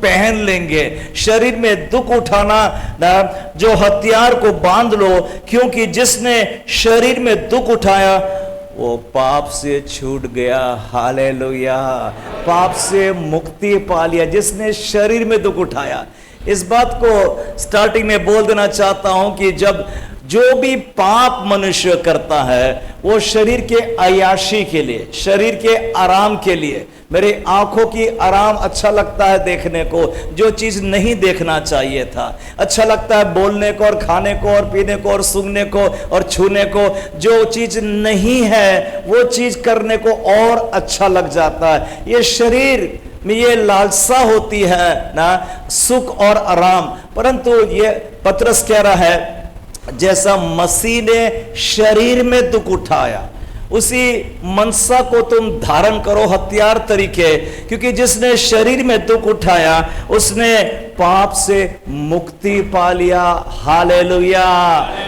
पहन लेंगे। शरीर में दुख उठाना ना, जो हथियार को बांध लो, क्योंकि जिसने शरीर में दुख उठाया वो पाप से छूट गया। हालेलुया, पाप से मुक्ति पा लिया जिसने शरीर में दुख उठाया। इस बात को स्टार्टिंग में बोल देना चाहता हूं कि जब जो भी पाप मनुष्य करता है वो शरीर के अय्याशी के लिए, शरीर के आराम के लिए, मेरे आंखों की आराम अच्छा लगता है देखने को, जो चीज नहीं देखना चाहिए था। अच्छा लगता है बोलने को और खाने को और पीने को और सूंघने को और छूने को, जो चीज नहीं है वो चीज करने को और अच्छा लग जाता है। ये शरीर में ये लालसा होती है ना, सुख और आराम। परंतु ये पतरस कह रहा है जैसा मसीह ने शरीर में दुख उठाया उसी मनसा को तुम धारण करो हथियार तरीके, क्योंकि जिसने शरीर में दुख उठाया उसने पाप से मुक्ति पा लिया। हालेलुया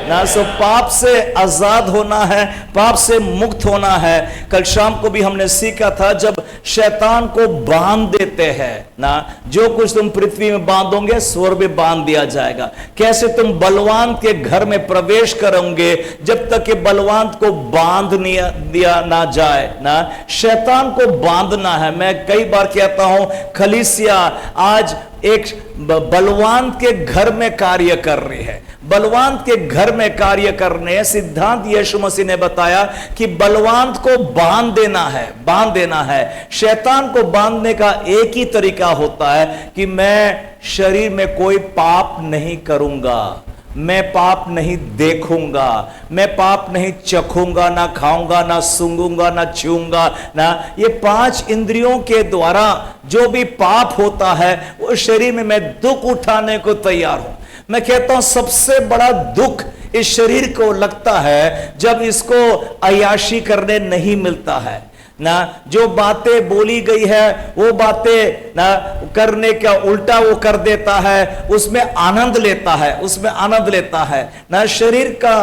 ना, सो पाप से आजाद होना है, पाप से मुक्त होना है। कल शाम को भी हमने सीखा था जब शैतान को बांध देते हैं ना, जो कुछ तुम पृथ्वी में बांधोगे स्वर्ग में बांध दिया जाएगा। कैसे तुम बलवान के घर में प्रवेश करोगे जब तक कि बलवान को बांध दिया ना जाए ना, शैतान को बांधना है। मैं कई बार कहता हूं कलीसिया आज एक बलवान के घर में कार्य कर रही है, बलवान के घर में कार्य करने सिद्धांत यीशु मसीह ने बताया कि बलवान को बांध देना है, बांध देना है। शैतान को बांधने का एक ही तरीका होता है कि मैं शरीर में कोई पाप नहीं करूंगा, मैं पाप नहीं देखूंगा, मैं पाप नहीं चखूंगा, ना खाऊंगा, ना सूंघूंगा, ना छूंगा ना। ये 5 इंद्रियों के द्वारा जो भी पाप होता है वो शरीर में मैं दुख उठाने को तैयार हूं। मैं कहता हूं सबसे बड़ा दुख इस शरीर को लगता है जब इसको अय्याशी करने नहीं मिलता है ना। जो बातें बोली गई है वो बातें ना करने का उल्टा वो कर देता है, उसमें आनंद लेता है, उसमें आनंद लेता है ना। शरीर का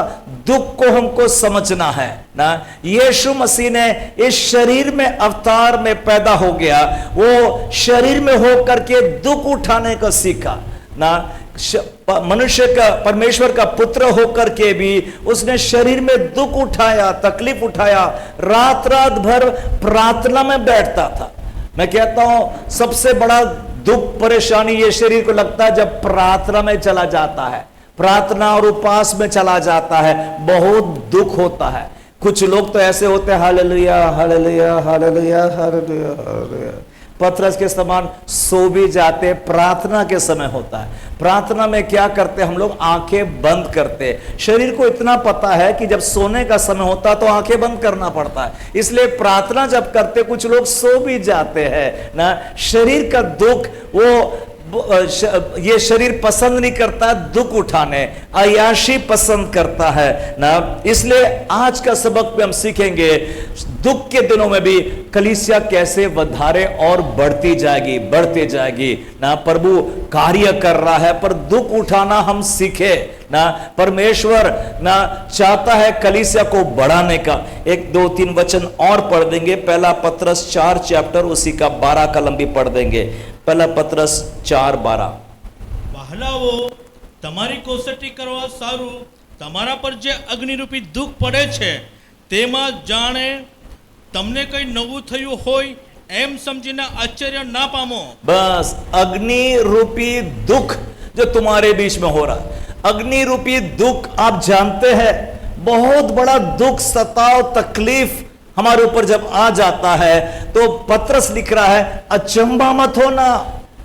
दुख को हमको समझना है ना। यीशु मसीह ने इस शरीर में अवतार में पैदा हो गया, वो शरीर में होकर के दुख उठाने को सीखा ना। मनुष्य का, परमेश्वर का पुत्र होकर के भी उसने शरीर में दुख उठाया, तकलीफ उठाया, रात रात भर प्रार्थना में बैठता था। मैं कहता हूं सबसे बड़ा दुख परेशानी ये शरीर को लगता है जब प्रार्थना में चला जाता है, प्रार्थना और उपवास में चला जाता है, बहुत दुख होता है। कुछ लोग तो ऐसे होते हैं hallelujah hallelujah hallelujah hallelujah hallelujah, पतरस के समान सो भी जाते। प्रार्थना के समय होता है, प्रार्थना में क्या करते हम लोग, आंखें बंद करते। शरीर को इतना पता है कि जब सोने का समय होता तो आंखें बंद करना पड़ता है, इसलिए प्रार्थना जब करते कुछ लोग सो भी जाते हैं ना। शरीर का दुख वो ये शरीर पसंद नहीं करता दुख उठाने, अय्याशी पसंद करता है ना। इसलिए आज का सबक में हम सीखेंगे दुख के दिनों में भी कलीसिया कैसे वधारे और बढ़ती जाएगी, बढ़ती जाएगी ना। प्रभु कार्य कर रहा है पर दुख उठाना हम सीखे ना। परमेश्वर ना चाहता है कलीसिया को बढ़ाने का। 1 2 3 वचन और पढ़ देंगे। पहला पतरस 4 चैप्टर उसी का 12 कलम भी पढ़ देंगे। पहला पतरस 4:12। વહાલાઓ તમારી કોસટી કરવા સારું તમારા પર જે અગ્નિરૂપી દુઃખ પડે છે તેમાં જાણે તમને કંઈ નવું થયું હોય એમ સમજીને આશ્ચર્ય ના પામો। बस अग्नि रूपी दुख जो तुम्हारे बीच में हो रहा है, अग्नि रूपी दुख आप जानते हैं, बहुत बड़ा दुख, सताव, तकलीफ हमारे ऊपर जब आ जाता है तो पतरस लिख रहा है अचंभा मत होना,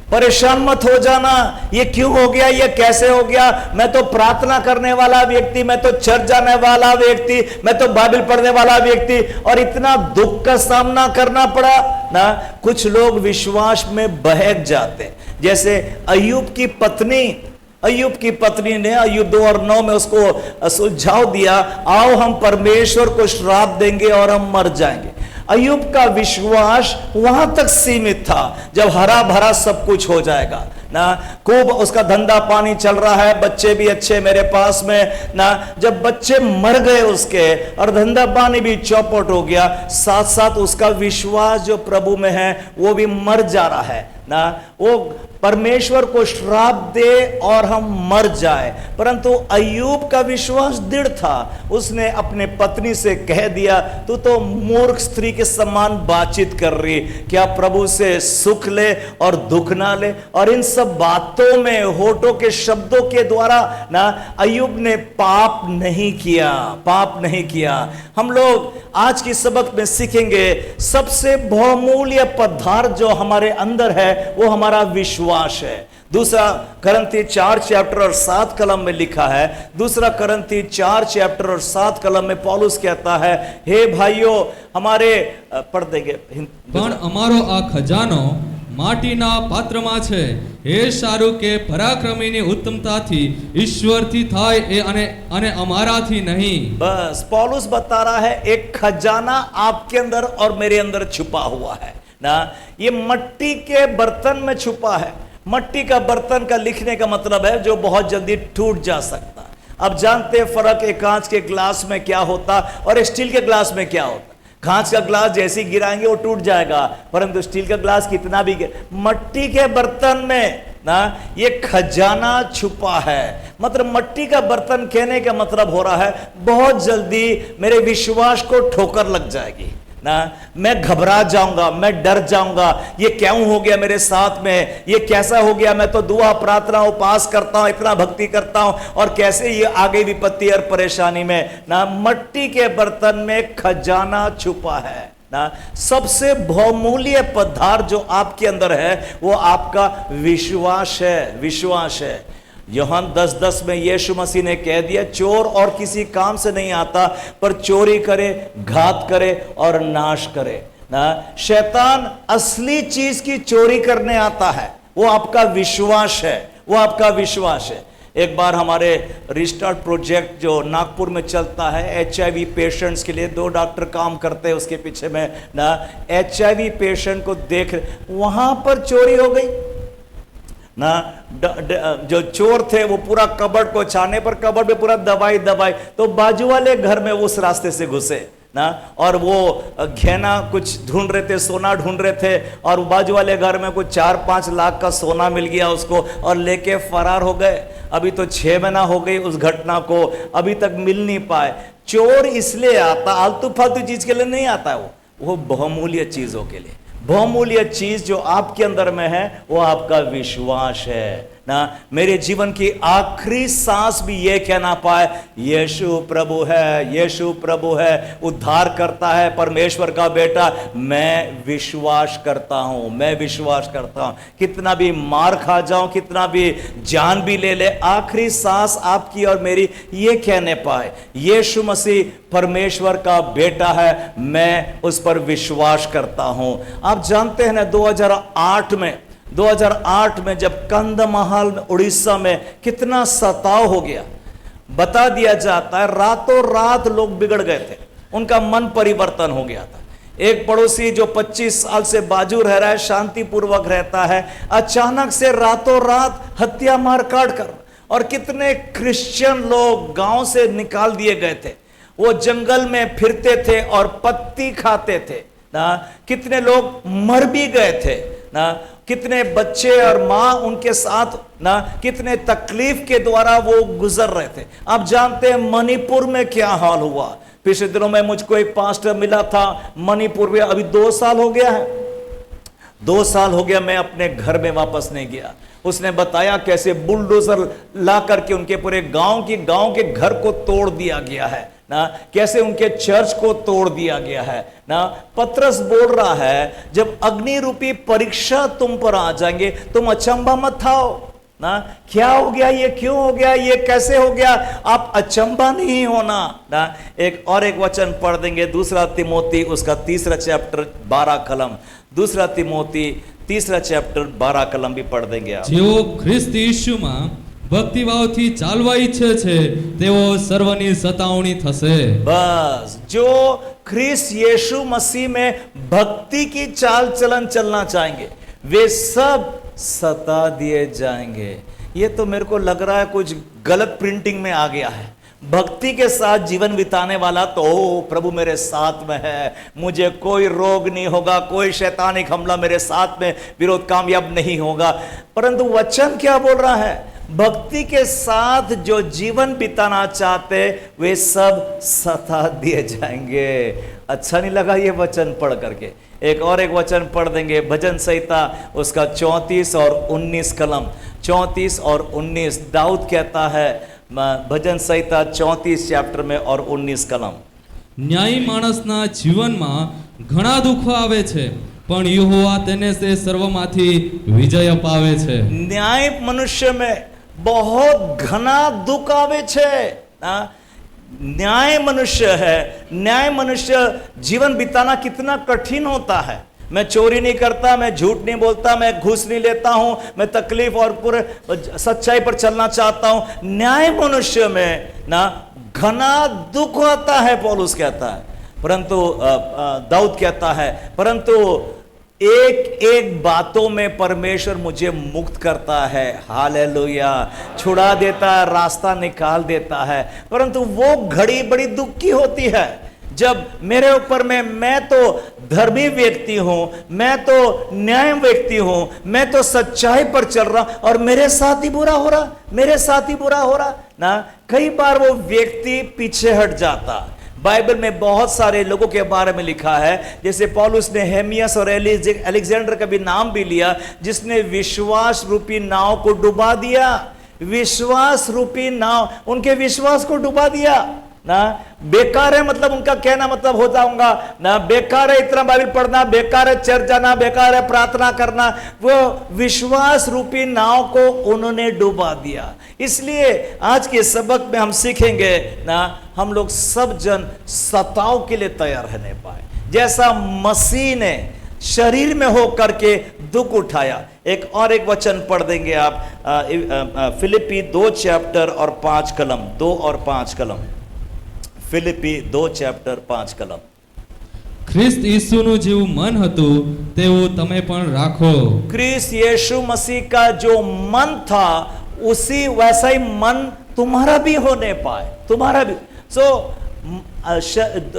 परेशान मत हो जाना। ये क्यों हो गया, ये कैसे हो गया? मैं तो प्रार्थना करने वाला व्यक्ति, मैं तो चर्च जाने वाला व्यक्ति, मैं तो बाइबल पढ़ने वाला व्यक्ति, और इतना दुख का सामना करना पड़ा ना। कुछ लोग विश्वास में बहक जाते, जैसे अय्यूब की पत्नी, अय्यूब की पत्नी ने अय्यूब 2 और 9 में उसको सुझाव दिया, आओ हम परमेश्वर को श्राप देंगे और हम मर जाएंगे। अय्यूब का विश्वास वहां तक सीमित था जब हरा भरा सब कुछ हो जाएगा ना, खूब उसका धंधा पानी चल रहा है, बच्चे भी अच्छे मेरे पास में ना। जब बच्चे मर गए उसके और धंधा पानी भी चौपट हो गया, साथ साथ उसका विश्वास जो प्रभु में है वो भी मर जा रहा है ना। वो परमेश्वर को श्राप दे और हम मर जाए, परंतु अय्यूब का विश्वास दृढ़ था। उसने अपने पत्नी से कह दिया, तू तो मूर्ख स्त्री के समान बातचीत कर रही, क्या प्रभु से सुख ले और दुख ना ले। और इन सब बातों में, होठों के शब्दों के द्वारा ना, अय्यूब ने पाप नहीं किया, पाप नहीं किया। हम लोग आज की सबक में सीखेंगे सबसे बहुमूल्य पदार्थ जो हमारे अंदर है वो हमारा विश्वास है। दूसरा करंती 4 चैप्टर और 7 कलम में लिखा है, दूसरा करंती 4 चैप्टर और 7 कलम में पौलुस कहता है, हे भाइयों हमारे, पढ़ देंगे, पण अमारो आ खजानो माटीना पात्रमा छे, हे सारू के पराक्रमीनी उत्तमताथी ईश्वरथी थाय ए अने अमाराथी नहीं। बस पौलुस बता रहा है एक खजाना आपके अंदर और मेरे अंदर छुपा हुआ है ना। ये मिट्टी के बर्तन में छुपा है। मिट्टी का बर्तन का लिखने का मतलब है जो बहुत जल्दी टूट जा सकता। अब जानते हैं फर्क एक कांच के ग्लास में क्या होता और स्टील के ग्लास में क्या होता। कांच का ग्लास जैसे ही गिराएंगे वो टूट जाएगा, परंतु स्टील का ग्लास कितना भी मिट्टी के बर्तन में ना ये खजाना छुपा है। मतलब मिट्टी का बर्तन कहने का मतलब हो रहा है बहुत जल्दी मेरे विश्वास को ठोकर लग जाएगी ना, मैं घबरा जाऊंगा, मैं डर जाऊंगा, ये क्यों हो गया मेरे साथ में, ये कैसा हो गया, मैं तो दुआ प्रार्थना उपास करता हूं, इतना भक्ति करता हूं और कैसे ये आगे विपत्ति और परेशानी में ना। मिट्टी के बर्तन में खजाना छुपा है ना। सबसे बहुमूल्य पदार्थ जो आपके अंदर है वो आपका विश्वास है, विश्वास है। यूहन्ना 10:10 में यीशु मसीह ने कह दिया, चोर और किसी काम से नहीं आता पर चोरी करे, घात करे और नाश करे ना। शैतान असली चीज की चोरी करने आता है, वो आपका विश्वास है, वो आपका विश्वास है। एक बार हमारे रिस्टार्ट प्रोजेक्ट जो नागपुर में चलता है HIV पेशेंट्स के लिए, 2 डॉक्टर काम करते हैं उसके पीछे में ना। HIV पेशेंट को देख, वहां पर चोरी हो गई ना। जो चोर थे वो पूरा कबर्ड को छाने पर कबर्ड में पूरा दवाई तो बाजू वाले घर में उस रास्ते से घुसे ना, और वो घेना कुछ ढूंढ रहे थे, सोना ढूंढ रहे थे, और बाजू वाले घर में कुछ 4-5 लाख का सोना मिल गया उसको और लेके फरार हो गए। अभी तो 6 महीना हो गई उस घटना को, अभी तक मिल नहीं पाए। चोर इसलिए आता, आलतू फालतू चीज के लिए नहीं आता, वो बहुमूल्य चीजों के लिए। बहुमूल्य चीज जो आपके अंदर में है वो आपका विश्वास है ना। मेरे जीवन की आखिरी सांस भी ये कहना पाए, यीशु प्रभु है, यीशु प्रभु है, उद्धार करता है, परमेश्वर का बेटा। मैं विश्वास करता हूं, मैं विश्वास करता हूं। कितना भी मार खा जाऊं, कितना भी जान भी ले ले, आखिरी सांस आपकी और मेरी ये कहने पाए, यीशु मसीह परमेश्वर का बेटा है, मैं उस पर विश्वास करता हूं। आप जानते हैं ना 2008 में जब कंधमाल उड़ीसा में कितना सताव हो गया, बता दिया जाता है रातों रात लोग बिगड़ गए थे, उनका मन परिवर्तन हो गया था। एक पड़ोसी जो 25 साल से बाजू रह रहा है, शांतिपूर्वक रहता है, अचानक से रातों रात हत्या मार काट कर, और कितने क्रिश्चियन लोग गांव से निकाल दिए गए थे। वो जंगल में फिरते थे और पत्ती खाते थे ना। कितने लोग मर भी गए थे ना, कितने बच्चे और मां उनके साथ ना, कितने तकलीफ के द्वारा वो गुजर रहे थे। आप जानते हैं मणिपुर में क्या हाल हुआ। पिछले दिनों में मुझको एक पास्टर मिला था मणिपुर में, अभी 2 साल हो गया है, 2 साल हो गया मैं अपने घर में वापस नहीं गया। उसने बताया कैसे बुलडोजर ला करके उनके पूरे गांव के घर को तोड़ दिया गया है ना, कैसे उनके चर्च को तोड़ दिया गया है ना। पतरस बोल रहा है जब अग्नि रूपी परीक्षा तुम पर आ जाएंगे तुम अचंभा मत खाओ ना, क्या हो गया, ये क्यों हो गया, ये कैसे हो गया, आप अचंभा नहीं होना ना। एक वचन पढ़ देंगे, 2 तिमोथी उसका 3 चैप्टर 12 कलम, 2 तिमोथी 3 चैप्टर 12 कलम भी पढ़ देंगे आप। जेओ ख्रिस्त यीशुमा भक्तिभावથી ચાલવા ઈચ્છે છે તેઓ સર્વની સતાવણી થશે। बस जो ख्रिस्त यीशु मसीह में भक्ति की चाल चलन चलना चाहेंगे वे सब सता दिए जाएंगे। ये तो मेरे को लग रहा है कुछ गलत प्रिंटिंग में आ गया है। भक्ति के साथ जीवन बिताने वाला तो प्रभु मेरे साथ में है, मुझे कोई रोग नहीं होगा, कोई शैतानिक हमला मेरे साथ में विरोध कामयाब नहीं होगा। परंतु वचन क्या बोल रहा है? भक्ति के साथ जो जीवन बिताना चाहते वे सब सता दिए जाएंगे। अच्छा नहीं लगा ये वचन पढ़ करके? एक वचन पढ़ देंगे, भजन संहिता उसका 34 और 19 कलम। 34 और 19 दाऊद कहता है, भजन संहिता 34 चैप्टर में और 19 कलम। ન્યાયી માણસના જીવનમાં ઘણા દુઃખો આવે છે, પણ યહોવા તેને તે સર્વમાંથી વિજય અપાવે છે। न्याय मनुष्य में बहुत घना दुख आवे छे। न्याय मनुष्य है, न्याय मनुष्य जीवन बिताना कितना कठिन होता है। मैं चोरी नहीं करता, मैं झूठ नहीं बोलता, मैं घूस नहीं लेता हूं, मैं तकलीफ और पूरे सच्चाई पर चलना चाहता हूं। न्याय मनुष्य में ना घना दुख होता है, पौलुस कहता है। परंतु दाऊद कहता है, परंतु एक एक बातों में परमेश्वर मुझे मुक्त करता है। हालेलुया, छुड़ा देता है, रास्ता निकाल देता है। परंतु वो घड़ी बड़ी दुख की होती है जब मेरे ऊपर में, मैं तो धर्मी व्यक्ति हूं, मैं तो न्याय व्यक्ति हूं, मैं तो सच्चाई पर चल रहा और मेरे साथ ही बुरा हो रहा, मेरे साथ ही बुरा हो रहा ना। कई बार वो व्यक्ति पीछे हट जाता। बाइबल में बहुत सारे लोगों के बारे में लिखा है, जैसे पौलुस ने हेमियस और अलेक्जेंडर का भी नाम भी लिया, जिसने विश्वास रूपी नाव को डुबा दिया। विश्वास रूपी नाव, उनके विश्वास को डुबा दिया ना। बेकार है, मतलब उनका कहना मतलब होता होगा ना, बेकार है इतना बाइबल पढ़ना, बेकार है चर्च जाना, बेकार है प्रार्थना करना। वो विश्वास रूपी नाव को उन्होंने डुबा दिया। इसलिए आज के सबक में हम सीखेंगे ना, हम लोग सब जन सताव के लिए तैयार रहने पाए, जैसा मसीह ने शरीर में हो करके दुख उठाया। एक वचन पढ़ देंगे आप, फिलिप्पी 2 चैप्टर और 5 कलम। 2 और 5 कलम, ફિલિપી 2 ચેપ્ટર 5 કલમ। ખ્રિસ્ત ઈસુનું જેવું મન હતું તેવું તમે પણ રાખો। ख्रिस्त यीशु मसीह का जो मन था उसी वैसा ही मन तुम्हारा भी होने पाए, तुम्हारा भी।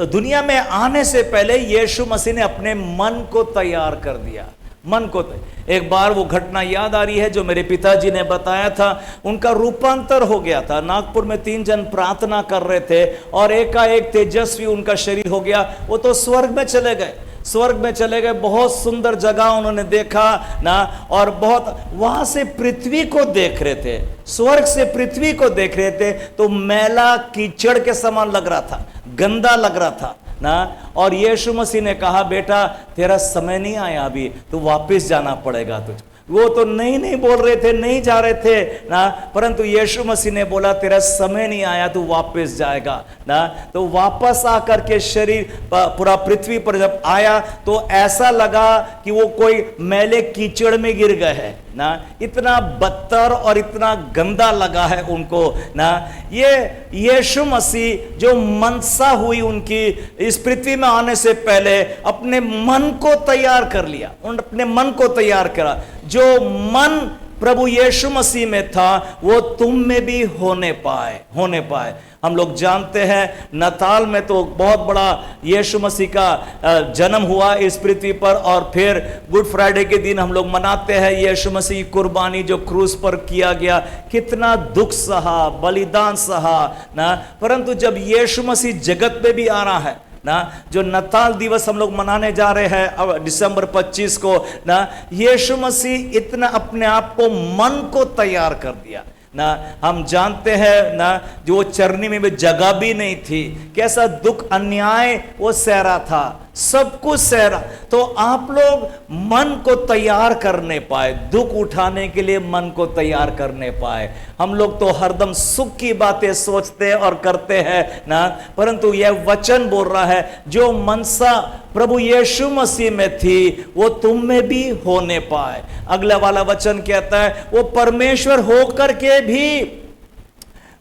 दुनिया में आने से पहले यीशु मसीह ने अपने मन को तैयार कर दिया, मन को। एक बार वो घटना याद आ रही है जो मेरे पिताजी ने बताया था। उनका रूपांतर हो गया था। नागपुर में 3 जन प्रार्थना कर रहे थे और एकाएक तेजस्वी उनका शरीर हो गया। वो तो स्वर्ग में चले गए, स्वर्ग में चले गए। बहुत सुंदर जगह उन्होंने देखा ना, और बहुत वहां से पृथ्वी को देख रहे थे, स्वर्ग से पृथ्वी को देख रहे थे तो मैला कीचड़ के समान लग रहा था, गंदा लग रहा था ना। और यीशु मसीह ने कहा, बेटा तेरा समय नहीं आया अभी, तो वापस जाना पड़ेगा तुझको। वो तो नहीं बोल रहे थे, नहीं जा रहे थे ना, परंतु यीशु मसीह ने बोला तेरा समय नहीं आया, तू वापस जाएगा ना। तो वापस आकर के शरीर पूरा पृथ्वी पर जब आया तो ऐसा लगा कि वो कोई मैले कीचड़ में गिर गए हैं ना। इतना बदतर और इतना गंदा लगा है उनको ना। ये यीशु मसीह जो मनसा हुई उनकी इस पृथ्वी में आने से पहले अपने मन को तैयार कर लिया, अपने मन को तैयार करा। जो मन प्रभु यीशु मसीह में था वो तुम में भी होने पाए। हम लोग जानते हैं नताल में तो बहुत बड़ा यीशु मसीह का जन्म हुआ इस पृथ्वी पर, और फिर गुड फ्राइडे के दिन हम लोग मनाते हैं यीशु मसीह की कुर्बानी जो क्रूस पर किया गया। कितना दुख सहा, बलिदान सहा ना। परंतु जब यीशु मसीह जगत में भी आ रहा है ना, जो नताल दिवस हम लोग मनाने जा रहे हैं अब दिसंबर 25 को ना, यीशु मसीह इतना अपने आप को, मन को तैयार कर दिया ना। हम जानते हैं ना, जो चरनी में भी जगह भी नहीं थी, कैसा दुख अन्याय वो सह रहा था, सब कुछ सह रहा। तो आप लोग मन को तैयार करने पाए, दुख उठाने के लिए मन को तैयार करने पाए। हम लोग तो हरदम सुख की बातें सोचते और करते हैं ना, परंतु यह वचन बोल रहा है जो मनसा प्रभु यीशु मसीह में थी वो तुम में भी होने पाए। अगला वाला वचन कहता है वो परमेश्वर होकर के भी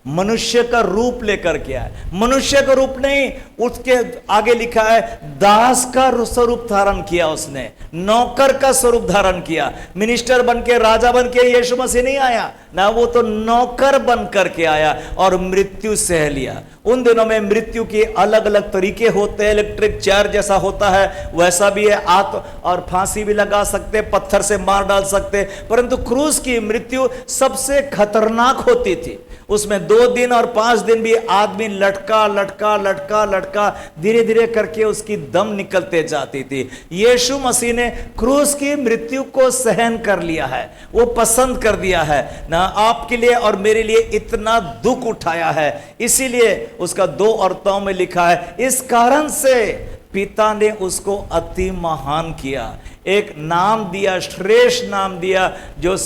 मनुष्य का रूप लेकर के आए। मनुष्य का रूप नहीं, उसके आगे लिखा है दास का स्वरूप धारण किया, उसने नौकर का स्वरूप धारण किया। मिनिस्टर बन के, राजा बन के यीशु मसीह नहीं आया ना, वो तो नौकर बन करके आया और मृत्यु सह लिया। उन दिनों में मृत्यु के अलग अलग तरीके होते हैं, इलेक्ट्रिक चेयर जैसा होता है वैसा भी है, और फांसी भी लगा सकते, पत्थर से मार डाल सकते, परंतु क्रूस की मृत्यु सबसे खतरनाक होती थी। उसमें 2 दिन और 5 दिन भी आदमी लटका लटका लटका लटका धीरे धीरे करके उसकी दम निकलते जाती थी। यीशु मसीह ने क्रूस की मृत्यु को सहन कर लिया है, वो पसंद कर दिया है ना, आपके लिए और मेरे लिए इतना दुख उठाया है। इसीलिए उसका 2 औरतों में लिखा है, इस कारण से पिता ने उसको अति महान किया, एक नाम दिया, श्रेष्ठ नाम दिया, जो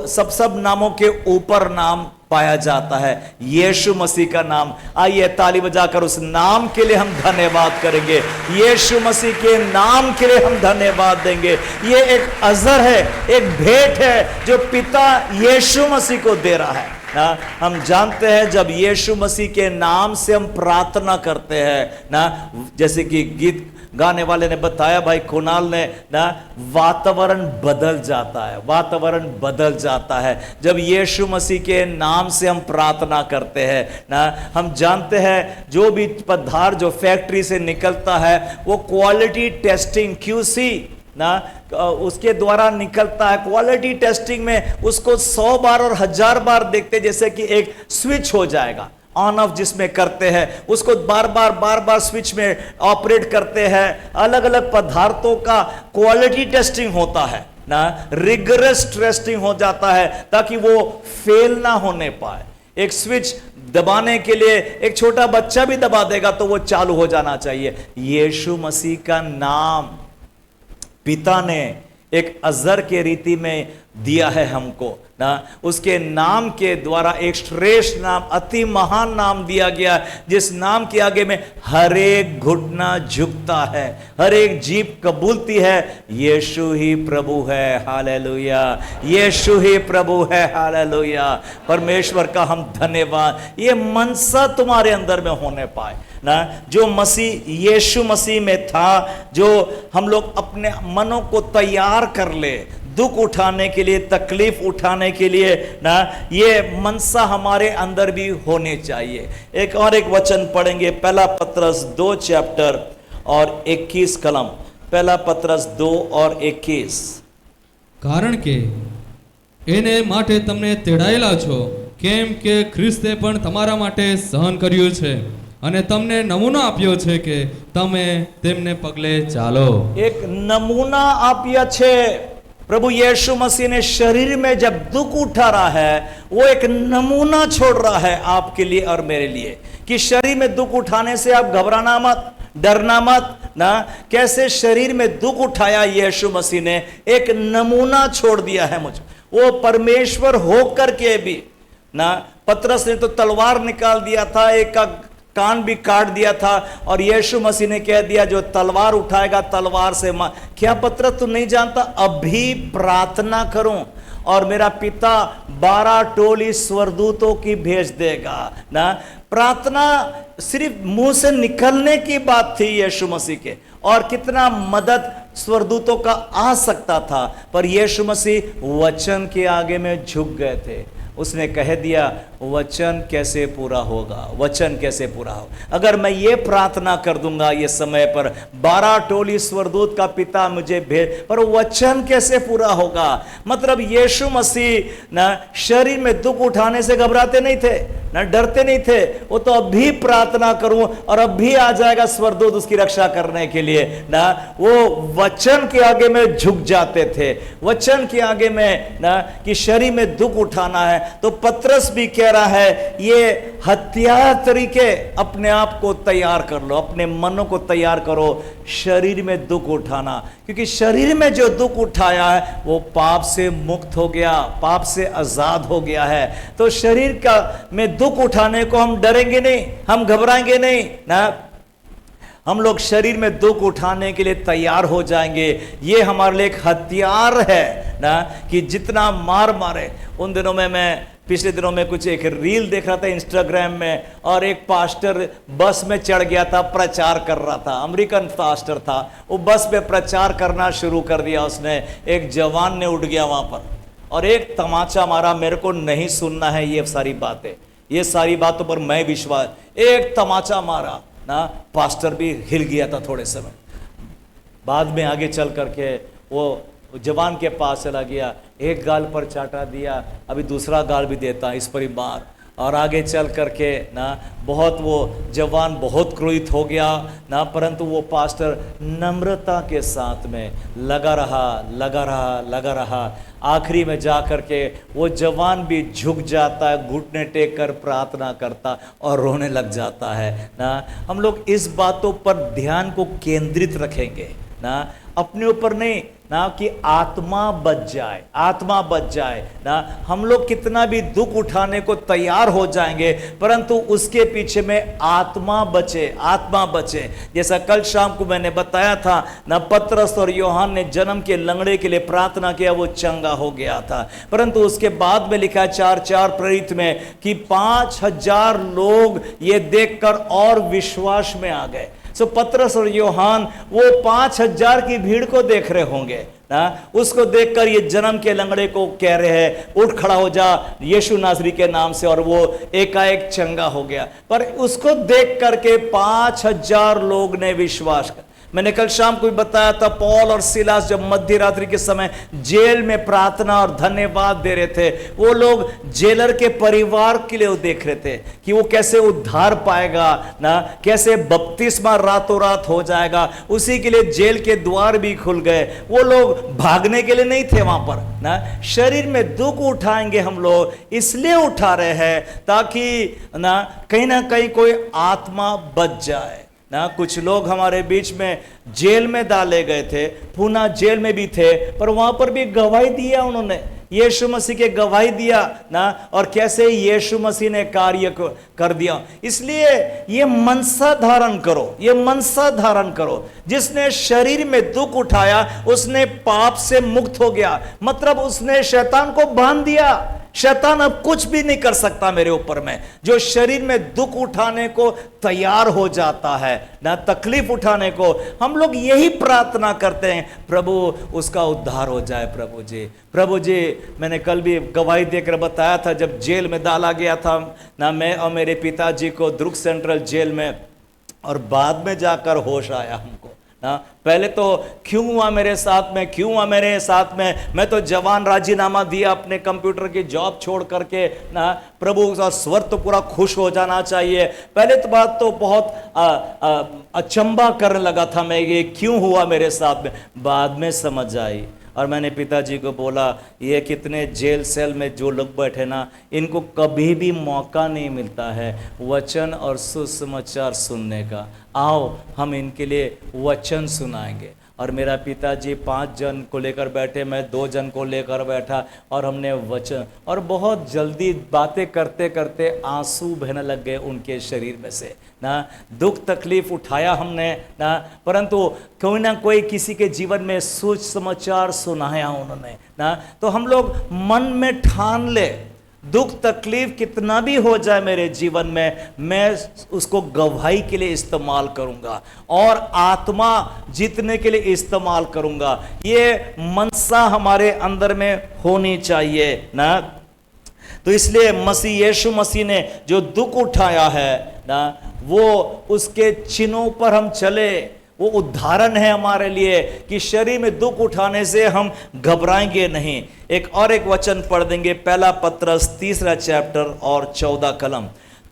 सब नामों के ऊपर नाम पाया जाता है, यीशु मसीह का नाम। आइए ताली बजाकर उस नाम के लिए हम धन्यवाद करेंगे, यीशु मसीह के नाम के लिए हम धन्यवाद देंगे। ये एक अजर है, एक भेंट है जो पिता यीशु मसीह को दे रहा है ना। हम जानते हैं जब यीशु मसीह के नाम से हम प्रार्थना करते हैं ना, जैसे कि गीत गाने वाले ने बताया, भाई कुणाल ने ना, वातावरण बदल जाता है, वातावरण बदल जाता है जब यीशु मसीह के नाम से हम प्रार्थना करते हैं ना। हम जानते हैं जो भी पदार्थ जो फैक्ट्री से निकलता है वो क्वालिटी टेस्टिंग QC ना उसके द्वारा निकलता है। क्वालिटी टेस्टिंग में उसको 100 बार और 1000 बार देखते, जैसे कि एक स्विच हो जाएगा ऑन ऑफ जिसमें करते हैं, उसको बार बार स्विच में ऑपरेट करते हैं। अलग अलग पदार्थों का क्वालिटी टेस्टिंग होता है ना, रिगरस टेस्टिंग हो जाता है ताकि वो फेल ना होने पाए। एक स्विच दबाने के लिए एक छोटा बच्चा भी दबा देगा तो वो चालू हो जाना चाहिए। यीशु मसीह का नाम पिता ने एक अजर के रीति में दिया है हमको ना, उसके नाम के द्वारा एक श्रेष्ठ नाम, अति महान नाम दिया गया, जिस नाम के आगे में हर एक घुटना झुकता है, हर एक जीभ कबूलती है, यीशु ही प्रभु है, हालेलुया, यीशु ही प्रभु है, हालेलुया। परमेश्वर का हम धन्यवाद, ये मनसा तुम्हारे अंदर में होने पाए ना, जो मसीह यीशु मसीह में था, जो हम लोग अपने मनों को तैयार कर ले दुख उठाने के लिए, तकलीफ उठाने के लिए ना, ये मनसा हमारे अंदर भी होने चाहिए। एक वचन पढ़ेंगे, पहला पतरस 2 चैप्टर और 21 कलम, पहला पतरस 2 और 21। કારણ કે એને માટે તમને તેડાયેલા છો, કેમ કે ખ્રિસ્તે પણ તમારા માટે સહન કર્યું છે અને તમને નમૂનો આપ્યો છે કે તમે તેમને પગલે ચાલો। एक नमूना आप्या छे। प्रभु यीशु मसीह ने शरीर में जब दुख उठा रहा है, वो एक नमूना छोड़ रहा है आपके लिए और मेरे लिए, कि शरीर में दुख उठाने से आप घबराना मत, डरना मत ना। कैसे शरीर में दुख उठाया यीशु मसीह ने, एक नमूना छोड़ दिया है मुझे। वो परमेश्वर होकर के भी ना, पतरस ने तो तलवार निकाल दिया था, एक का कान भी काट दिया था, और यीशु मसीह ने कह दिया जो तलवार उठाएगा तलवार से मार। क्या पतरस तू नहीं जानता, अभी प्रार्थना करूं और मेरा पिता 12 टोली स्वर्गदूतों की भेज देगा ना। प्रार्थना सिर्फ मुंह से निकलने की बात थी यीशु मसीह के, और कितना मदद स्वर्गदूतों का आ सकता था, पर यीशु मसीह वचन के आगे में झुक गए थे। उसने कह दिया वचन कैसे पूरा होगा, वचन कैसे पूरा होगा। अगर मैं ये प्रार्थना कर दूंगा ये समय पर 12 टोली स्वर्गदूत का पिता मुझे भेज, पर वचन कैसे पूरा होगा। मतलब यीशु मसीह ना शरीर में दुख उठाने से घबराते नहीं थे ना, डरते नहीं थे। वो तो अभी प्रार्थना करूं और अभी आ जाएगा स्वर्गदूत उसकी रक्षा करने के लिए ना। वो वचन के आगे में झुक जाते थे, वचन के आगे में ना, कि शरीर में दुख उठाना है। तो पतरस भी कह रहा है ये हथियार तरीके अपने आप को तैयार कर लो, अपने मनों को तैयार करो शरीर में दुख उठाना, क्योंकि शरीर में जो दुख उठाया है वो पाप से मुक्त हो गया, पाप से आजाद हो गया है। तो शरीर का में दुख उठाने को हम डरेंगे नहीं, हम घबराएंगे नहीं ना, हम लोग शरीर में दुख उठाने के लिए तैयार हो जाएंगे। ये हमारे लिए एक हथियार है ना, कि जितना मार मारे। उन दिनों में मैं पिछले दिनों में कुछ एक रील देख रहा था इंस्टाग्राम में, और एक पास्टर बस में चढ़ गया था, प्रचार कर रहा था, अमेरिकन पास्टर था, वो बस में प्रचार करना शुरू कर दिया उसने। एक जवान ने उठ गया वहां पर और एक तमाचा मारा। मेरे को नहीं सुनना है ये सारी बातें, ये सारी बातों पर मैं विश्वास, एक तमाचा मारा ना, पास्टर भी हिल गया था थोड़े समय बाद में। आगे चल करके वो जवान के पास चला गया, एक गाल पर चाटा दिया, अभी दूसरा गाल भी देता इस पर ही मार। और आगे चल करके ना बहुत वो जवान बहुत क्रोधित हो गया ना, परंतु वो पास्टर नम्रता के साथ में लगा रहा। आखिरी में जा करके वो जवान भी झुक जाता है, घुटने टेक कर प्रार्थना करता और रोने लग जाता है ना। हम लोग इस बातों पर ध्यान को केंद्रित रखेंगे ना, अपने ऊपर नहीं ना, कि आत्मा बच जाए ना। हम लोग कितना भी दुख उठाने को तैयार हो जाएंगे, परंतु उसके पीछे में आत्मा बचे। जैसा कल शाम को मैंने बताया था ना, पतरस और यूहन्ना ने जन्म के लंगड़े के लिए प्रार्थना किया, वो चंगा हो गया था। परंतु उसके बाद में लिखा है 4 प्रेरित में कि 5000 लोग ये देखकर और विश्वास में आ गए। सो पतरस और यूहन्ना वो 5000 की भीड़ को देख रहे होंगे ना, उसको देखकर ये जन्म के लंगड़े को कह रहे हैं उठ खड़ा हो जा यीशु नासरी के नाम से, और वो एकाएक चंगा हो गया। पर उसको देख करके 5000 लोग ने विश्वास कर। मैंने कल शाम को भी बताया था, पौल और सिलास जब मध्य रात्रि के समय जेल में प्रार्थना और धन्यवाद दे रहे थे, वो लोग जेलर के परिवार के लिए देख रहे थे कि वो कैसे उद्धार पाएगा ना, कैसे बपतिस्मा रातों रात हो जाएगा। उसी के लिए जेल के द्वार भी खुल गए। वो लोग भागने के लिए नहीं थे वहां पर ना। शरीर में दुख उठाएंगे हम लोग, इसलिए उठा रहे हैं ताकि ना कहीं कोई आत्मा बच जाए ना। कुछ लोग हमारे बीच में जेल में डाले गए थे, पूना जेल में भी थे, पर वहां पर भी गवाही दिया उन्होंने, यीशु मसीह के गवाही दिया ना, और कैसे यीशु मसीह ने कार्य कर दिया। इसलिए ये मनसा धारण करो। जिसने शरीर में दुख उठाया उसने पाप से मुक्त हो गया, मतलब उसने शैतान को बांध दिया। शैतान अब कुछ भी नहीं कर सकता मेरे ऊपर में। जो शरीर में दुख उठाने को तैयार हो जाता है ना, तकलीफ उठाने को, हम लोग यही प्रार्थना करते हैं, प्रभु उसका उद्धार हो जाए। प्रभु जी मैंने कल भी गवाही देकर बताया था, जब जेल में डाला गया था ना, मैं और मेरे पिताजी को दुर्ग सेंट्रल जेल में, और बाद में जाकर होश आया हमको ना। पहले तो क्यों हुआ मेरे साथ में, मैं तो जवान राजीनामा दिया अपने कंप्यूटर की जॉब छोड़ करके ना। प्रभु का स्वर तो पूरा खुश हो जाना चाहिए। पहले तो बात तो बहुत अचंबा करने लगा था मैं, ये क्यों हुआ मेरे साथ में। बाद में समझ आई, और मैंने पिताजी को बोला, ये कितने जेल सेल में जो लोग बैठे ना, इनको कभी भी मौका नहीं मिलता है वचन और सुसमाचार सुनने का। आओ हम इनके लिए वचन सुनाएंगे। और मेरा पिताजी 5 जन को लेकर बैठे, मैं 2 जन को लेकर बैठा, और हमने वचन, और बहुत जल्दी बातें करते करते आंसू बहने लग गए उनके शरीर में से ना। दुख तकलीफ उठाया हमने ना, परंतु कोई ना कोई किसी के जीवन में सुसमाचार सुनाया उन्होंने ना। तो हम लोग मन में ठान ले, दुख तकलीफ कितना भी हो जाए मेरे जीवन में, मैं उसको गवाही के लिए इस्तेमाल करूंगा और आत्मा जीतने के लिए इस्तेमाल करूंगा। ये मनसा हमारे अंदर में होनी चाहिए ना। तो इसलिए यीशु मसीह ने जो दुख उठाया है ना, वो उसके चिन्हों पर हम चले। वो उदाहरण है हमारे लिए कि शरीर में दुख उठाने से हम घबराएंगे नहीं। एक वचन पढ़ देंगे, पहला पत्रस 3 चैप्टर और 14 कलम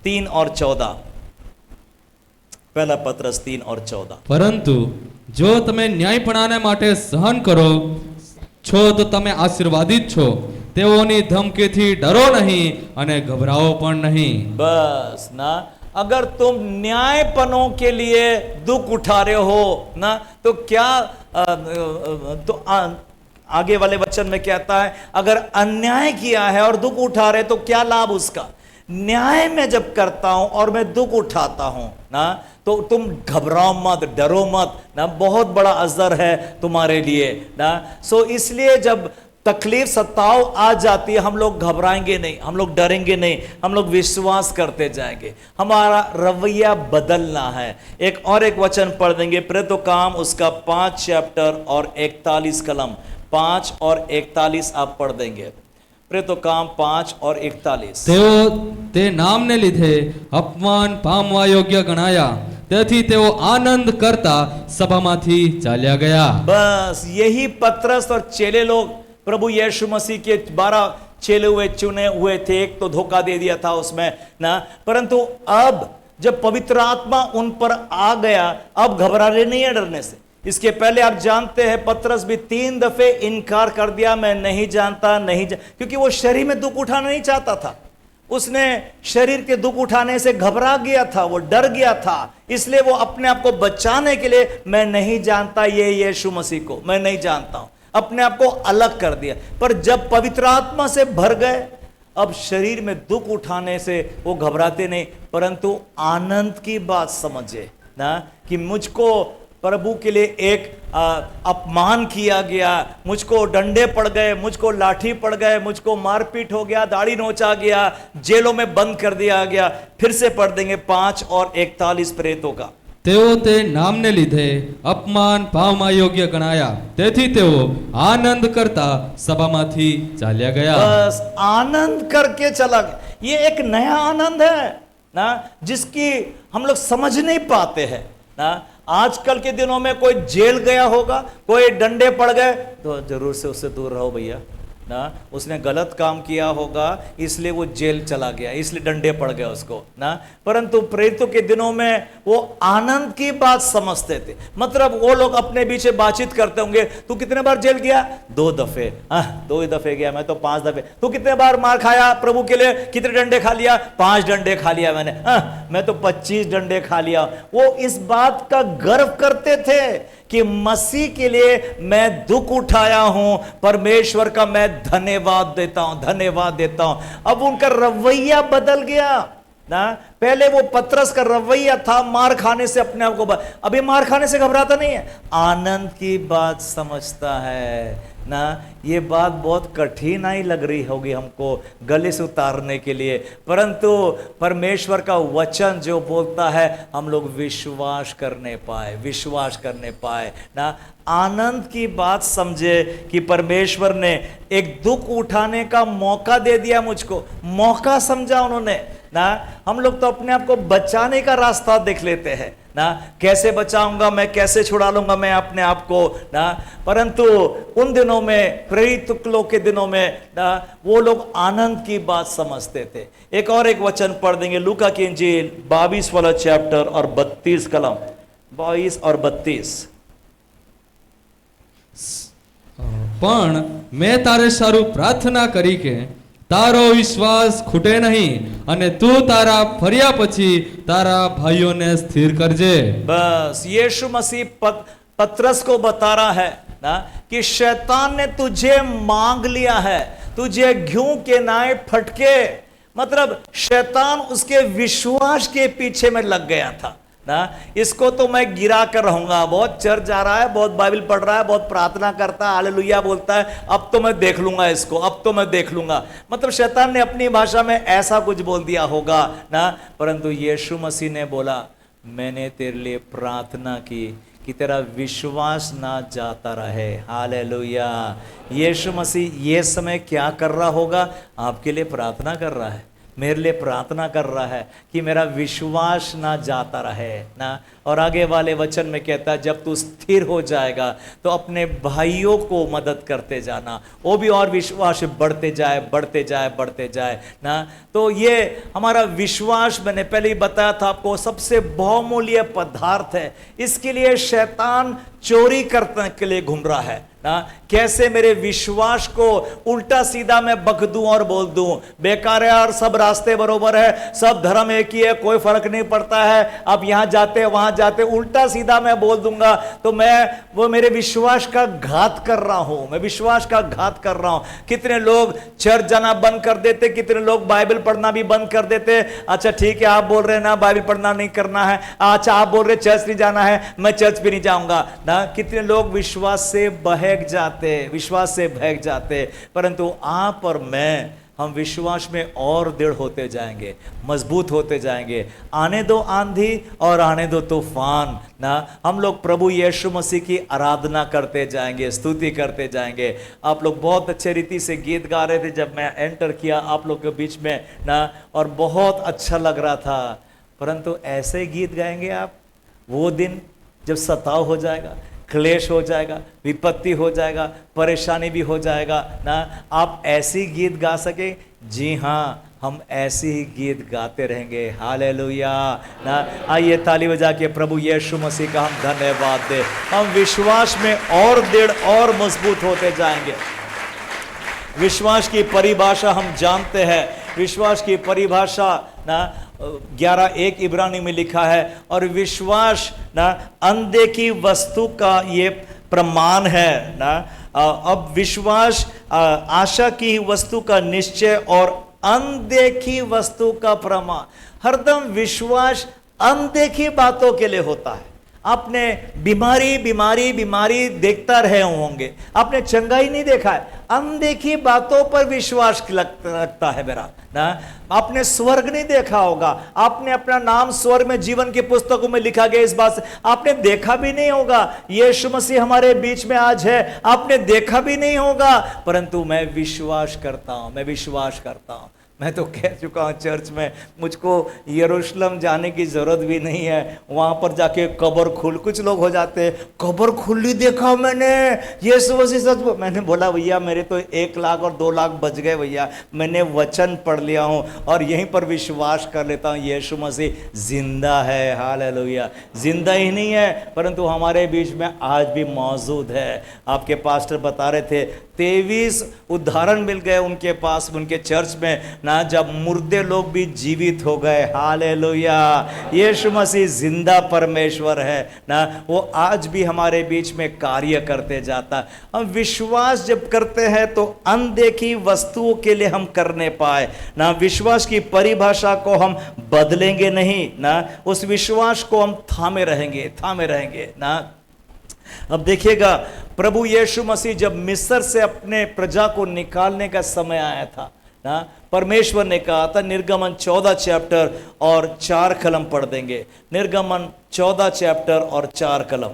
3 और 14। पहला पत्रस 3 और 14। પરંતુ જો તમે ન્યાયપણાને માટે સહન કરો છો તો તમે આશીર્વાદિત છો। તેઓની ધમકીથી ડરો નહીં અને ગભરાઓ પણ નહીં। बस ना, अगर तुम न्यायपनों के लिए दुख उठा रहे हो ना, तो क्या आगे वाले वचन में कहता है, अगर अन्याय किया है और दुख उठा रहे तो क्या लाभ उसका। न्याय में जब करता हूं और मैं दुख उठाता हूं ना, तो तुम घबराओ मत, डरो मत ना, बहुत बड़ा असर है तुम्हारे लिए ना। सो इसलिए जब तकलीफ सताव आ जाती है, हम लोग घबराएंगे नहीं, हम लोग डरेंगे नहीं, हम लोग विश्वास करते जाएंगे। हमारा रवैया बदलना है। एक वचन पढ़ देंगे, प्रेरितों काम उसका 5 चैप्टर और 41 कलम, 5 और 41 आप पढ़ देंगे। प्रेरितों काम 5 और 41। તેઓ તે નામને લીધે અપમાન પામવા યોગ્ય ગણાયા, તેથી તેઓ આનંદ કરતા સભામાંથી ચાલ્યા ગયા। बस यही पतरस और चेले लोग प्रभु यीशु मसीह के 12 चेले हुए, चुने हुए थे। एक तो धोखा दे दिया था उसमें ना, परंतु अब जब पवित्र आत्मा उन पर आ गया, अब घबरा रहे नहीं है डरने से। इसके पहले आप जानते हैं पतरस भी 3 दफे इनकार कर दिया, मैं नहीं जानता, क्योंकि वो शरीर में दुख उठाना नहीं चाहता था। उसने शरीर के दुख उठाने से घबरा गया था, वो डर गया था, इसलिए वो अपने आप को बचाने के लिए मैं नहीं जानता ये यीशु मसीह को, मैं नहीं जानता हूं, अपने आप को अलग कर दिया। पर जब पवित्र आत्मा से भर गए, अब शरीर में दुख उठाने से वो घबराते नहीं, परंतु आनंद की बात समझे ना, कि मुझको प्रभु के लिए एक अपमान किया गया, मुझको डंडे पड़ गए, मुझको लाठी पड़ गए, मुझको मारपीट हो गया, दाढ़ी नोचा गया, जेलों में बंद कर दिया गया। फिर से पढ़ देंगे 5 और 41 प्रेरितों का। તેઓ તે નામને લીધે અપમાન પામવા યોગ્ય ગણાયા, તેથી તેઓ આનંદ કરતા સભામાંથી ચાલ્યા ગયા। बस आनंद करके चला गया। ये एक नया आनंद है ना, जिसकी हम लोग समझ नहीं पाते हैं ना। आजकल के दिनों में कोई जेल गया होगा, कोई डंडे पड़ गए तो जरूर से उससे दूर रहो भैया ना, उसने गलत काम किया होगा इसलिए वो जेल चला गया, इसलिए डंडे पड़ गए उसको ना। परंतु प्रेरितों के दिनों में वो आनंद की बात समझते थे। मतलब वो लोग अपने बीच बातचीत करते होंगे, तू कितने बार जेल गया? 2 दफे। 2 ही दफे गया, मैं तो 5 दफे। तू कितने बार मार खाया प्रभु के लिए? कितने डंडे खा लिया? 5 डंडे खा लिया मैंने। मैं तो 25 डंडे खा लिया। वो इस बात का गर्व करते थे कि मसीह के लिए मैं दुख उठाया हूं, परमेश्वर का मैं धन्यवाद देता हूं, धन्यवाद देता हूं। अब उनका रवैया बदल गया ना। पहले वो पतरस का रवैया था मार खाने से अपने आप को, अभी मार खाने से घबराता नहीं है, आनंद की बात समझता है ना। ये बात बहुत कठिनाई लग रही होगी हमको गले से उतारने के लिए, परंतु परमेश्वर का वचन जो बोलता है हम लोग विश्वास करने पाए, विश्वास करने पाए ना। आनंद की बात समझे कि परमेश्वर ने एक दुख उठाने का मौका दे दिया मुझको, मौका समझा उन्होंने ना। हम लोग तो अपने आप को बचाने का रास्ता देख लेते हैं ना, कैसे बचाऊंगा मैं, कैसे छुड़ा लूंगा मैं अपने आप को ना। परंतु उन दिनों में, प्रेरित लोग के दिनों में ना, वो लोग आनंद की बात समझते थे। एक वचन पढ़ देंगे, लूका की इंजील 22 वाला चैप्टर और 32 कलम, 22 और 32। પણ મેં તારે સારું પ્રાર્થના કરી કે તારો વિશ્વાસ ખૂટે નહીં, અને તું તારા ફર્યા પછી તારા ભાઈઓને સ્થિર કરજે। बस यीशु मसीह पतरस को बता रहा है ना कि शैतान ने तुझे मांग लिया है, तुझे घ्यू के नाए फटके। मतलब शैतान उसके विश्वास के पीछे में लग गया था ना। इसको तो मैं गिरा कर रहूंगा, बहुत चर्च जा रहा है, बहुत बाइबल पढ़ रहा है, बहुत प्रार्थना करता है, हालेलुया बोलता है, अब तो मैं देख लूंगा इसको, अब तो मैं देख लूंगा। मतलब शैतान ने अपनी भाषा में ऐसा कुछ बोल दिया होगा ना। परंतु यीशु मसीह ने बोला, मैंने तेरे लिए प्रार्थना की कि तेरा विश्वास ना जाता रहे। हालेलुया। यीशु मसीह ये समय क्या कर रहा होगा? आपके लिए प्रार्थना कर रहा है, मेरे लिए प्रार्थना कर रहा है कि मेरा विश्वास ना जाता रहे ना। और आगे वाले वचन में कहता है, जब तू स्थिर हो जाएगा तो अपने भाइयों को मदद करते जाना, वो भी और विश्वास बढ़ते जाए, बढ़ते जाए, बढ़ते जाए ना। तो ये हमारा विश्वास, मैंने पहले ही बताया था आपको, सबसे बहुमूल्य पदार्थ है। इसके लिए शैतान चोरी करने के लिए घूम रहा है ना। कैसे मेरे विश्वास को उल्टा सीधा मैं बक दूं और बोल दूं, बेकार है और सब रास्ते बरोबर है, सब धर्म एक ही है, कोई फर्क नहीं पड़ता है, अब यहां जाते वहां जाते, उल्टा सीधा मैं बोल दूंगा तो मैं वो मेरे विश्वास का घात कर रहा हूं, मैं विश्वास का घात कर रहा हूं। कितने लोग चर्च जाना बंद कर देते, कितने लोग बाइबल पढ़ना भी बंद कर देते। अच्छा ठीक है, आप बोल रहे हैं ना बाइबल पढ़ना नहीं करना है, अच्छा आप बोल रहे चर्च नहीं जाना है, मैं चर्च भी नहीं जाऊंगा ना। ना कितने लोग विश्वास से बहक जाते, विश्वास से बहक जाते, परंतु आप और मैं, हम विश्वास में और दृढ़ होते जाएंगे, मजबूत होते जाएंगे। आने दो आंधी और आने दो तूफान, ना हम लोग प्रभु यीशु मसीह की आराधना करते जाएंगे, स्तुति करते जाएंगे। आप लोग बहुत अच्छे रीति से गीत गा रहे थे जब मैं एंटर किया आप लोग के बीच में ना, और बहुत अच्छा लग रहा था। परंतु ऐसे ही गीत गाएंगे आप, वो दिन जब सताव हो जाएगा, क्लेश हो जाएगा, विपत्ति हो जाएगा, परेशानी भी हो जाएगा ना, आप ऐसी गीत गा सके? जी हाँ, हम ऐसे ही गीत गाते रहेंगे। हालेलुया ना। आइए ताली बजा के प्रभु यीशु मसीह का हम धन्यवाद दें। हम विश्वास में और दृढ़ और मजबूत होते जाएंगे। विश्वास की परिभाषा हम जानते हैं। विश्वास की परिभाषा ना 11:1 इब्रानी में लिखा है, और विश्वास ना अनदेखी वस्तु का ये प्रमाण है ना। अब विश्वास आशा की वस्तु का निश्चय और अनदेखी वस्तु का प्रमाण। हरदम विश्वास अनदेखी बातों के लिए होता है। आपने बीमारी देखता रहे होंगे, आपने चंगाई नहीं देखा है, अनदेखी बातों पर विश्वास लगता है मेरा ना। आपने स्वर्ग नहीं देखा होगा, आपने अपना नाम स्वर्ग में जीवन की पुस्तकों में लिखा गया, इस बात से आपने देखा भी नहीं होगा। यीशु मसीह हमारे बीच में आज है, आपने देखा भी नहीं होगा, परंतु मैं विश्वास करता हूं, मैं विश्वास करता हूं। मैं तो कह चुका हूँ चर्च में, मुझको यरूशलेम जाने की ज़रूरत भी नहीं है। वहाँ पर जाके कब्र खुल, कुछ लोग हो जाते हैं, कब्र खुली देखा मैंने, यीशु मसीह सच। मैंने बोला भैया मेरे तो 1 लाख और 2 लाख बच गए भैया, मैंने वचन पढ़ लिया हूँ और यहीं पर विश्वास कर लेता हूँ यीशु मसीह जिंदा है। हालेलुया। जिंदा ही नहीं है परंतु हमारे बीच में आज भी मौजूद है। आपके पास्टर बता रहे थे 23 उदाहरण मिल गए उनके पास, उनके चर्च में ना, जब मुर्दे लोग भी जीवित हो गए। हालेलुया। यीशु मसीह जिंदा परमेश्वर है ना, वो आज भी हमारे बीच में कार्य करते जाता। हम विश्वास जब करते हैं तो अनदेखी वस्तुओं के लिए हम करने पाए ना। विश्वास की परिभाषा को हम बदलेंगे नहीं ना, उस विश्वास को हम थामे रहेंगे ना। अब देखिएगा, प्रभु यीशु मसीह जब मिस्र से अपने प्रजा को निकालने का समय आया था ना, परमेश्वर ने कहा था, निर्गमन 14 चैप्टर और 4 कलम पढ़ देंगे। निर्गमन 14 चैप्टर और 4 कलम।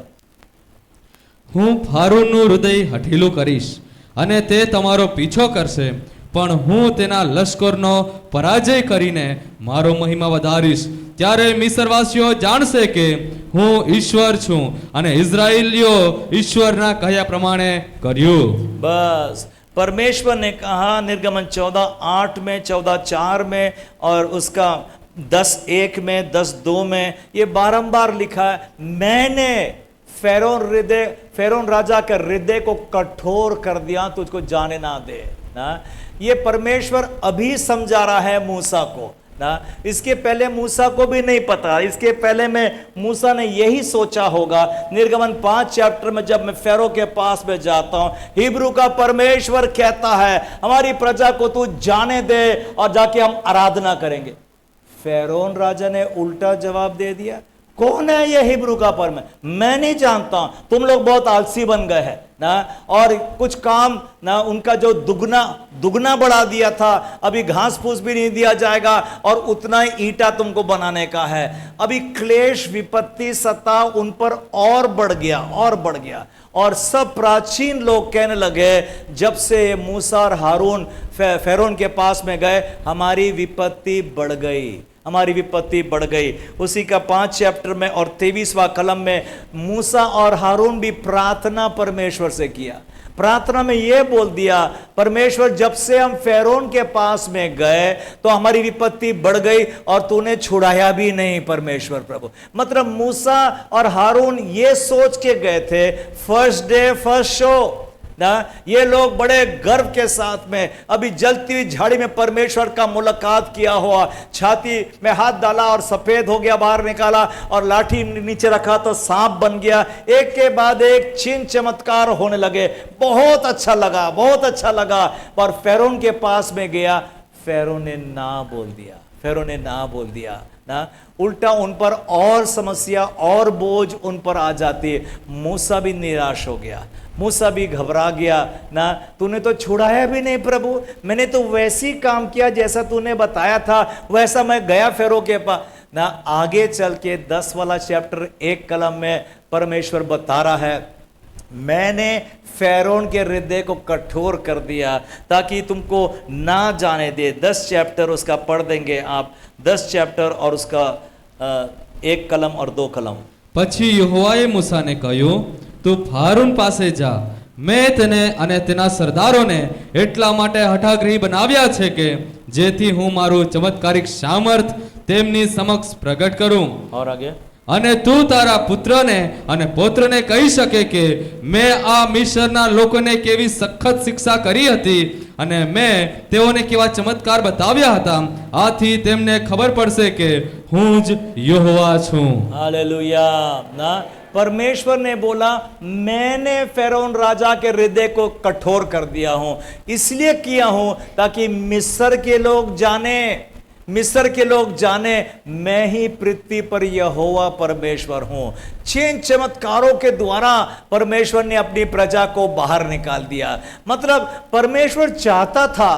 હું ફારૂનનું હૃદય હઠીલું કરીશ અને તે તમારો પીછો કરશે, પણ હું તેના લશ્કરનો પરાજય કરીને મારો મહિમા વધારીશ। ત્યારે મિસ્રવાસીઓ જાણશે કે હું ઈશ્વર છું અને ઇઝરાયેલીઓ ઈશ્વરના કહ્યા પ્રમાણે કર્યું। बस परमेश्वर ने कहा निर्गमन 14:8 में, 14:4 में और उसका 10:1 में, 10:2 में, ये बारंबार लिखा है, मैंने फेरोन राजा के हृदय को कठोर कर दिया, तुझको जाने ना दे ना। ये परमेश्वर अभी समझा रहा है मूसा को ना, इसके पहले मूसा को भी नहीं पता। इसके पहले में मूसा ने यही सोचा होगा। निर्गमन 5 चैप्टर में जब मैं फेरो के पास में जाता हूं, हिब्रू का परमेश्वर कहता है हमारी प्रजा को तू जाने दे और जाके हम आराधना करेंगे। फेरोन राजा ने उल्टा जवाब दे दिया, कौन है ये हिब्रू का परमेश्वर? मैं नहीं जानता हूं, तुम लोग बहुत आलसी बन गए हैं ना, और कुछ काम ना उनका जो दुगना बढ़ा दिया था, अभी घास फूस भी नहीं दिया जाएगा और उतना ही ईंटा तुमको बनाने का है। अभी क्लेश, विपत्ति, सताव उन पर और बढ़ गया और सब प्राचीन लोग कहने लगे, जब से मूसा और हारून फेरोन के पास में गए, हमारी विपत्ति बढ़ गई। उसी का 5 चैप्टर में और 23वां कलम में मूसा और हारून भी प्रार्थना परमेश्वर से किया। प्रार्थना में यह बोल दिया, परमेश्वर जब से हम फेरोन के पास में गए तो हमारी विपत्ति बढ़ गई और तूने छुड़ाया भी नहीं परमेश्वर प्रभु। मतलब मूसा और हारून ये सोच के गए थे, फर्स्ट डे फर्स्ट शो ना। ये लोग बड़े गर्व के साथ में अभी जलती हुई झाड़ी में परमेश्वर का मुलाकात किया हुआ, छाती में हाथ डाला और सफेद हो गया, बाहर निकाला और लाठी नीचे रखा तो सांप बन गया। एक के बाद एक चिन्ह चमत्कार होने लगे। बहुत अच्छा लगा। पर फेरोन के पास में गया, फेरोन ने ना बोल दिया ना, उल्टा उन पर और समस्या और बोझ उन पर आ जाती है। मूसा भी निराश हो गया, मूसा भी घबरा गया ना, तूने तो छुड़ाया भी नहीं प्रभु, मैंने तो वैसे ही काम किया जैसा तूने बताया था, वैसा मैं गया फेरो के पास ना। आगे चल के 10 वाला चैप्टर 1 कलम में परमेश्वर बता रहा है, मैंने फेरोन के हृदय को कठोर कर दिया ताकि तुमको ना जाने दे। 10 चैप्टर उसका पढ़ देंगे आप, 10 चैप्टर और उसका 1 कलम और 2 कलम। પછી યહોવાએ મૂસાને કહ્યું, તું ફારૂન પાસે જા, મેં તેને અને તેના સરદારોને એટલા માટે હઠાગ્રહી બનાવ્યા છે કે જેથી હું મારું ચમત્કારિક સામર્થ તેમની સમક્ષ પ્રગટ કરું। और आगे, અને તું તારા પુત્રને અને પૌત્રને કહી શકે કે મેં આ મિસ્રના લોકોને કેવી સખત શિક્ષા કરી હતી અને મેં તેઓને કેવા ચમત્કાર બતાવ્યા હતા, આથી તેમને ખબર પડશે કે હું જ યહોવા છું। हालेलुया ना। परमेश्वर ने बोला, मैंने फेरोन राजा के हृदय को कठोर कर दिया हूं, इसलिए किया हूं ताकि मिस्र के लोग जाने, मिस्र के लोग जाने मैं ही पृथ्वी पर यहोवा परमेश्वर हूं। 6 चमत्कारों के द्वारा परमेश्वर ने अपनी प्रजा को बाहर निकाल दिया। मतलब परमेश्वर चाहता था,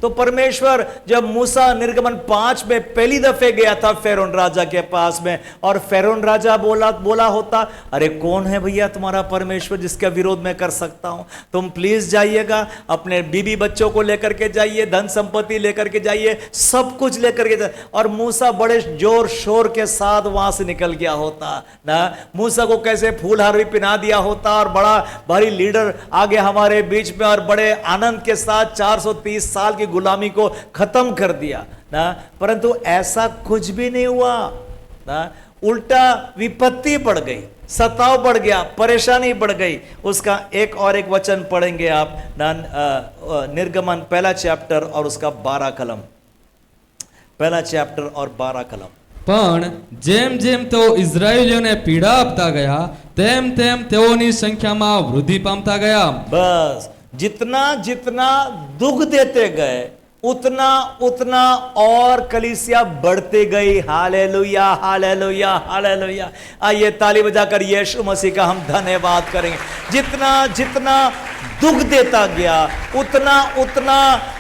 तो परमेश्वर जब मूसा निर्गमन 5 में पहली दफे गया था फेरोन राजा के पास में, और फेरोन राजा बोला होता, अरे कौन है भैया तुम्हारा परमेश्वर जिसका विरोध मैं कर सकता हूं, तुम प्लीज जाइएगा, अपने बीबी बच्चों को लेकर के जाइए, धन संपत्ति लेकर के जाइए, सब कुछ लेकर के जाइए। और मूसा बड़े जोर शोर के साथ वहां से निकल गया होता ना। मूसा को कैसे फूल हार भी पहना दिया होता और बड़ा भारी लीडर आ गया हमारे बीच में, और बड़े आनंद के साथ 430 साल की गुलामी को खत्म कर दिया ना। परंतु ऐसा कुछ भी नहीं हुआ ना, उल्टा विपत्ति बढ़ गई, सताव बढ़ गया, परेशानी बढ़ गई। उसका एक और एक वचन पढ़ेंगे आप ना, निर्गमन 1 चैप्टर और उसका 12 कलम, 1 चैप्टर और 12 कलम। પણ જેમ જેમ તેઓ ઇઝરાયેલીઓને પીડા આપતા ગયા તેમ તેમ તેઓની સંખ્યામાં વૃદ્ધિ પામતા ગયા। बस जितना जितना दुख देते गए उतना उतना और कलीसिया बढ़ते गई। Hallelujah hallelujah hallelujah. आइए ताली बजाकर यीशु मसीह का हम धन्यवाद करेंगे। जितना जितना दुख देता गया उतना उतना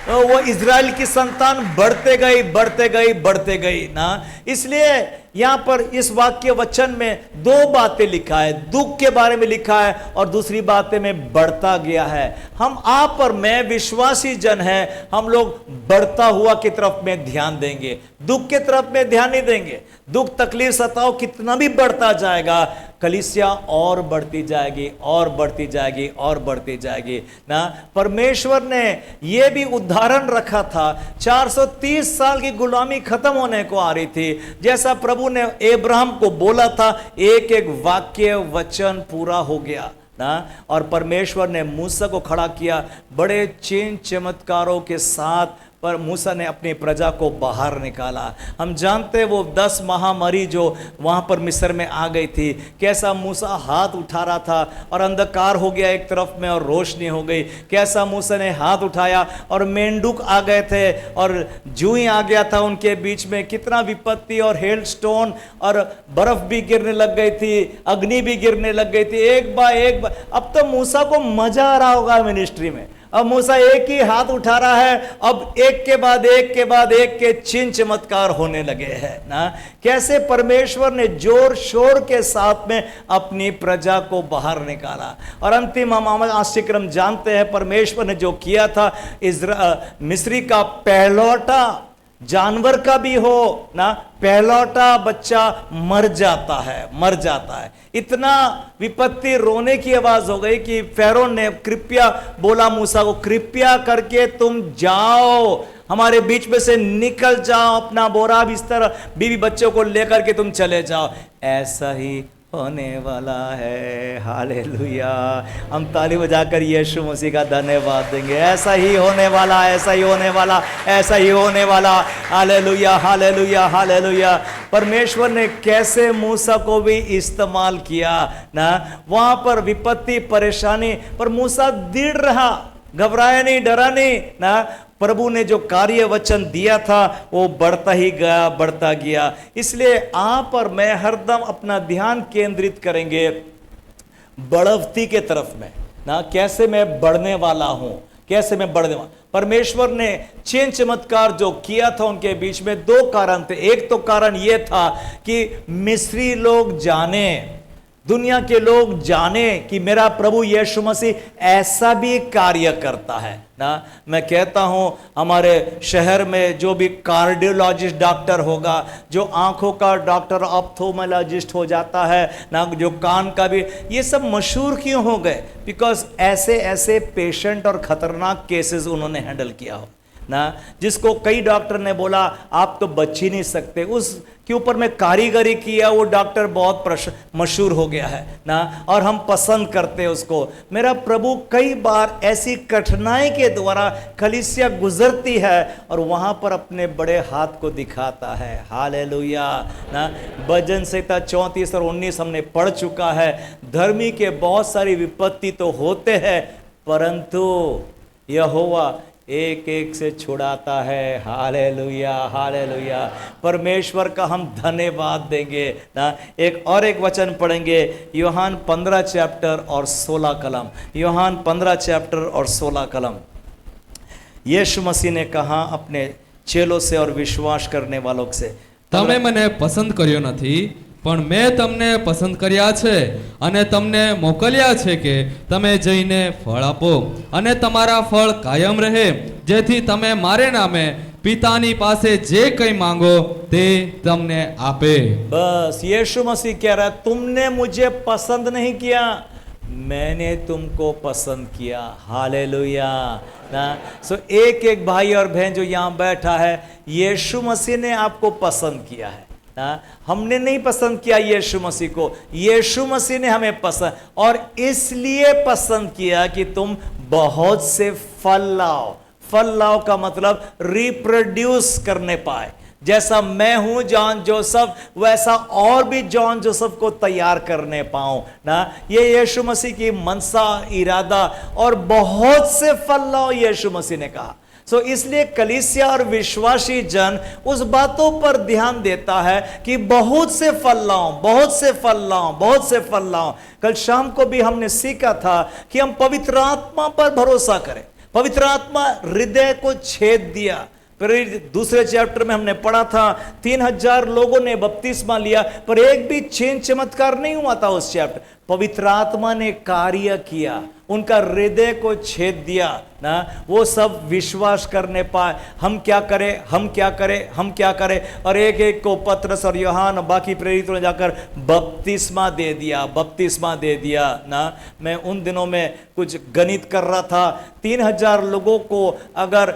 वो इज़राइल की संतान बढ़ते गई बढ़ते गई बढ़ते गई ना। इसलिए यहां पर इस वाक्य वचन में 2 बातें लिखा है, दुख के बारे में लिखा है और दूसरी बातें में बढ़ता गया है। हम आप और मैं विश्वासी जन हैं, हम लोग बढ़ता हुआ की तरफ में ध्यान देंगे, दुख के तरफ में ध्यान नहीं देंगे। दुख तकलीफ सताव कितना भी बढ़ता जाएगा, कलीसिया और बढ़ती जाएगी और बढ़ती जाएगी और बढ़ती जाएगी ना। परमेश्वर ने यह भी उदाहरण रखा था, 430 साल की गुलामी खत्म होने को आ रही थी, जैसा प्रभु ने अब्राहम को बोला था, एक एक वाक्य वचन पूरा हो गया ना। और परमेश्वर ने मूसा को खड़ा किया बड़े चिन्ह चमत्कारों के साथ, पर मूसा ने अपनी प्रजा को बाहर निकाला। हम जानते हैं वो 10 महामारी जो वहाँ पर मिस्र में आ गई थी, कैसा मूसा हाथ उठा रहा था और अंधकार हो गया एक तरफ में और रोशनी हो गई, कैसा मूसा ने हाथ उठाया और मेंढक आ गए थे और जूही आ गया था उनके बीच में, कितना विपत्ति और हेल स्टोन और बर्फ भी गिरने लग गई थी, अग्नि भी गिरने लग गई थी एक बार। अब तो मूसा को मजा आ रहा होगा मिनिस्ट्री में, अब मूसा एक ही हाथ उठा रहा है, अब एक के बाद एक के बाद एक के चिन्ह चमत्कार होने लगे हैं ना। कैसे परमेश्वर ने जोर शोर के साथ में अपनी प्रजा को बाहर निकाला। और अंतिम हम आश्चर्यक्रम जानते हैं, परमेश्वर ने जो किया था, मिस्री का पहलौटा जानवर का भी हो ना, पहलौटा बच्चा मर जाता है, मर जाता है। इतना विपत्ति, रोने की आवाज हो गई कि फेरोन ने कृपया बोला मूसा को, कृपया करके तुम जाओ, हमारे बीच में से निकल जाओ, अपना बोरा बिस्तर बीवी बच्चों को लेकर के तुम चले जाओ। ऐसा ही होने वाला है। हालेलुया। हम ताली बजाकर यीशु मसीह का धन्यवाद देंगे। ऐसा ही होने वाला, ऐसा ही होने वाला, ऐसा ही होने वाला। Hallelujah hallelujah hallelujah. परमेश्वर ने कैसे मूसा को भी इस्तेमाल किया ना, वहां पर विपत्ति परेशानी पर मूसा दृढ़ रहा घबराया नहीं, डरा नहीं ना। प्रभु ने जो कार्य वचन दिया था वो बढ़ता ही गया, बढ़ता गया। इसलिए आप और मैं हरदम अपना ध्यान केंद्रित करेंगे बढ़वती के तरफ में ना, कैसे मैं बढ़ने वाला हूं, कैसे मैं बढ़ने वाला। परमेश्वर ने चिन्ह चमत्कार जो किया था उनके बीच में दो कारण थे। एक तो कारण यह था कि मिस्री लोग जाने, दुनिया के लोग जाने कि मेरा प्रभु यीशु मसीह ऐसा भी कार्य करता है ना। मैं कहता हूं हमारे शहर में जो भी कार्डियोलॉजिस्ट डॉक्टर होगा, जो आंखों का डॉक्टर ऑप्थोमोलॉजिस्ट हो जाता है ना, जो कान का भी, ये सब मशहूर क्यों हो गए? बिकॉज ऐसे ऐसे पेशेंट और खतरनाक केसेस उन्होंने हैंडल किया हो ना, जिसको कई डॉक्टर ने बोला आप तो बच ही नहीं सकते, उसके ऊपर में कारीगरी किया, वो डॉक्टर बहुत मशहूर हो गया है ना, और हम पसंद करते हैं उसको। मेरा प्रभु कई बार ऐसी कठिनाई के द्वारा कलीसिया गुजरती है और वहां पर अपने बड़े हाथ को दिखाता है। हालेलुया ना। भजन संहिता 34 और 19 हमने पढ़ चुका है। धर्मी के बहुत सारी विपत्ति तो होते हैं, परंतु यहोवा एक एक से छुड़ाता है। Hallelujah, hallelujah. परमेश्वर का हम धन्यवाद देंगे ना। एक वचन पढ़ेंगे, यूहान 15 चैप्टर और 16 कलम। यूहान 15 चैप्टर और 16 कलम। यीशु मसीह ने कहा अपने चेलों से और विश्वास करने वालों से, તમે મને પસંદ કર્યો નથી, પણ મેં તમને પસંદ કર્યા છે અને તમને મોકલ્યા છે કે તમે જઈને ફળ આપો અને તમારા ફળ કાયમ રહે, જેથી તમે મારે નામે પિતાની પાસે જે કંઈ માંગો તે તમને આપે। बस यीशु मसीह कह रहा है, तुमने मुझे पसंद नहीं किया, मैंने तुमको पसंद किया। हालेलुया ना। सो एक एक भाई और बहन जो यहाँ बैठा है, यीशु मसीह ने आपको पसंद किया है ना। हमने नहीं पसंद किया यीशु मसीह को, यीशु मसीह ने हमें पसंद, और इसलिए पसंद किया कि तुम बहुत से फल लाओ। फल लाओ का मतलब रिप्रोड्यूस करने पाए। जैसा मैं हूं जॉन जोसेफ, वैसा और भी जॉन जोसेफ को तैयार करने पाऊं ना। ये यीशु मसीह की मनसा, इरादा, और बहुत से फल लाओ यीशु मसीह ने कहा। सो इसलिए कलीसिया और विश्वासी जन उस बातों पर ध्यान देता है कि बहुत से फल लाओ, बहुत से फल लाओ, बहुत से फल लाओ। कल शाम को भी हमने सीखा था कि हम पवित्र आत्मा पर भरोसा करें। पवित्र आत्मा हृदय को छेद दिया। फिर दूसरे चैप्टर में हमने पढ़ा था 3000 लोगों ने बपतिस्मा लिया, पर एक भी चिन्ह चमत्कार नहीं हुआ था उस चैप्टर। पवित्र आत्मा ने कार्य किया, उनका हृदय को छेद दिया ना, वो सब विश्वास करने पाए। हम क्या करें, हम क्या करें, हम क्या करें, और एक एक को पतरस और यूहन्ना बाकी प्रेरितों ने जाकर बपतिस्मा दे दिया, बपतिस्मा दे दिया ना। मैं उन दिनों में कुछ गणित कर रहा था, 3000 लोगों को अगर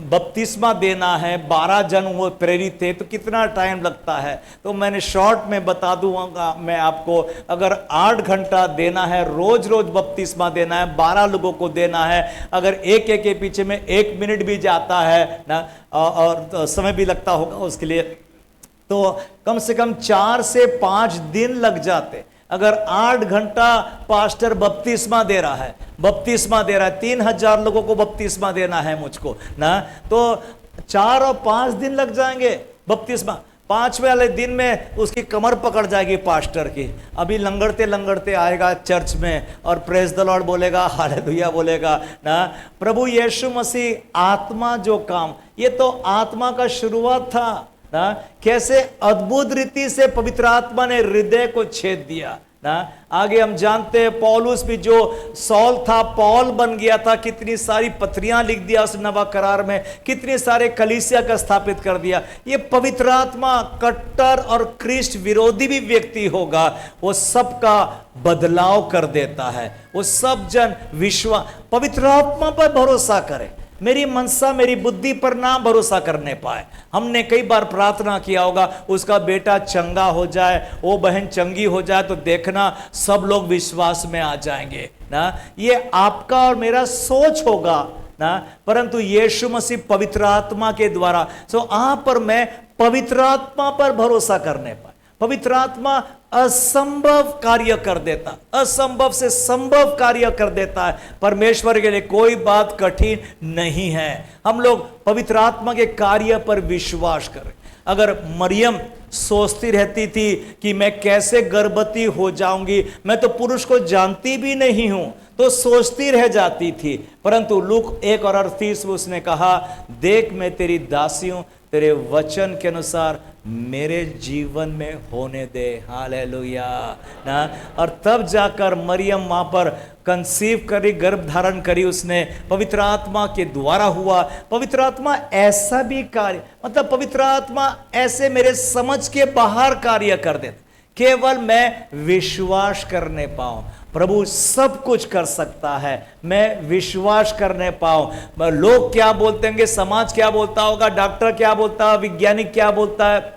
बपतिस्मा देना है, 12 जन वो प्रेरित थे, तो कितना टाइम लगता है। तो मैंने शॉर्ट में बता दूंगा मैं आपको, अगर 8 घंटा देना है, रोज रोज बपतिस्मा देना है, 12 लोगों को देना है, अगर एक एक के पीछे में 1 मिनट भी जाता है ना, और समय भी लगता होगा उसके लिए, तो कम से कम 4 से 5 दिन लग जाते। अगर 8 घंटा पास्टर बपतिस्मा दे रहा है, बपतिस्मा दे रहा है, 3000 लोगों को बपतिस्मा देना है मुझको ना, तो 4 और 5 दिन लग जाएंगे बपतिस्मा। 5वें वाले दिन में उसकी कमर पकड़ जाएगी पास्टर की, अभी लंगड़ते लंगड़ते आएगा चर्च में और प्रेज द लॉर्ड बोलेगा, हालेलुया बोलेगा ना। प्रभु यीशु मसीह आत्मा जो काम, ये तो आत्मा का शुरुआत था ना। कैसे अद्भुत रीति से पवित्र आत्मा ने हृदय को छेद दिया ना। आगे हम जानते हैं पौलुस भी जो सौल था पौल बन गया था, कितनी सारी पत्रियां लिख दिया उस नवा करार में, कितने सारे कलीसिया का स्थापित कर दिया। ये पवित्र आत्मा कट्टर और क्रिस्ट विरोधी भी व्यक्ति होगा, वो सबका बदलाव कर देता है। वो सब जन विश्वास, पवित्र आत्मा पर भरोसा करें। मेरी मनसा, मेरी बुद्धि पर ना भरोसा करने पाए। हमने कई बार प्रार्थना किया होगा उसका बेटा चंगा हो जाए, वो बहन चंगी हो जाए, तो देखना सब लोग विश्वास में आ जाएंगे ना। ये आपका और मेरा सोच होगा ना, परंतु यीशु मसीह पवित्र आत्मा के द्वारा, सो आप पर मैं पवित्र आत्मा पर भरोसा करने पाए। पवित्र आत्मा असंभव कार्य कर देता, असंभव से संभव कार्य कर देता है। परमेश्वर के लिए कोई बात कठिन नहीं है। हम लोग पवित्र आत्मा के कार्य पर विश्वास करें। अगर मरियम सोचती रहती थी कि मैं कैसे गर्भवती हो जाऊंगी, मैं तो पुरुष को जानती भी नहीं हूं, तो सोचती रह जाती थी। परंतु लूक 1:38 में उसने कहा, देख मैं तेरी दासी हूं, तेरे वचन के अनुसार मेरे जीवन में होने दे। हालेलुया ना। और तब जाकर मरियम वहां पर कंसीव करी, गर्भ धारण करी उसने, पवित्र आत्मा के द्वारा हुआ। पवित्र आत्मा ऐसा भी कार्य, मतलब पवित्र आत्मा ऐसे मेरे समझ के बाहर कार्य कर देता, केवल मैं विश्वास करने पाऊं। प्रभु सब कुछ कर सकता है, मैं विश्वास करने पाऊं। लोग क्या बोलते होंगे, समाज क्या बोलता होगा, डॉक्टर क्या बोलता है, वैज्ञानिक क्या बोलता है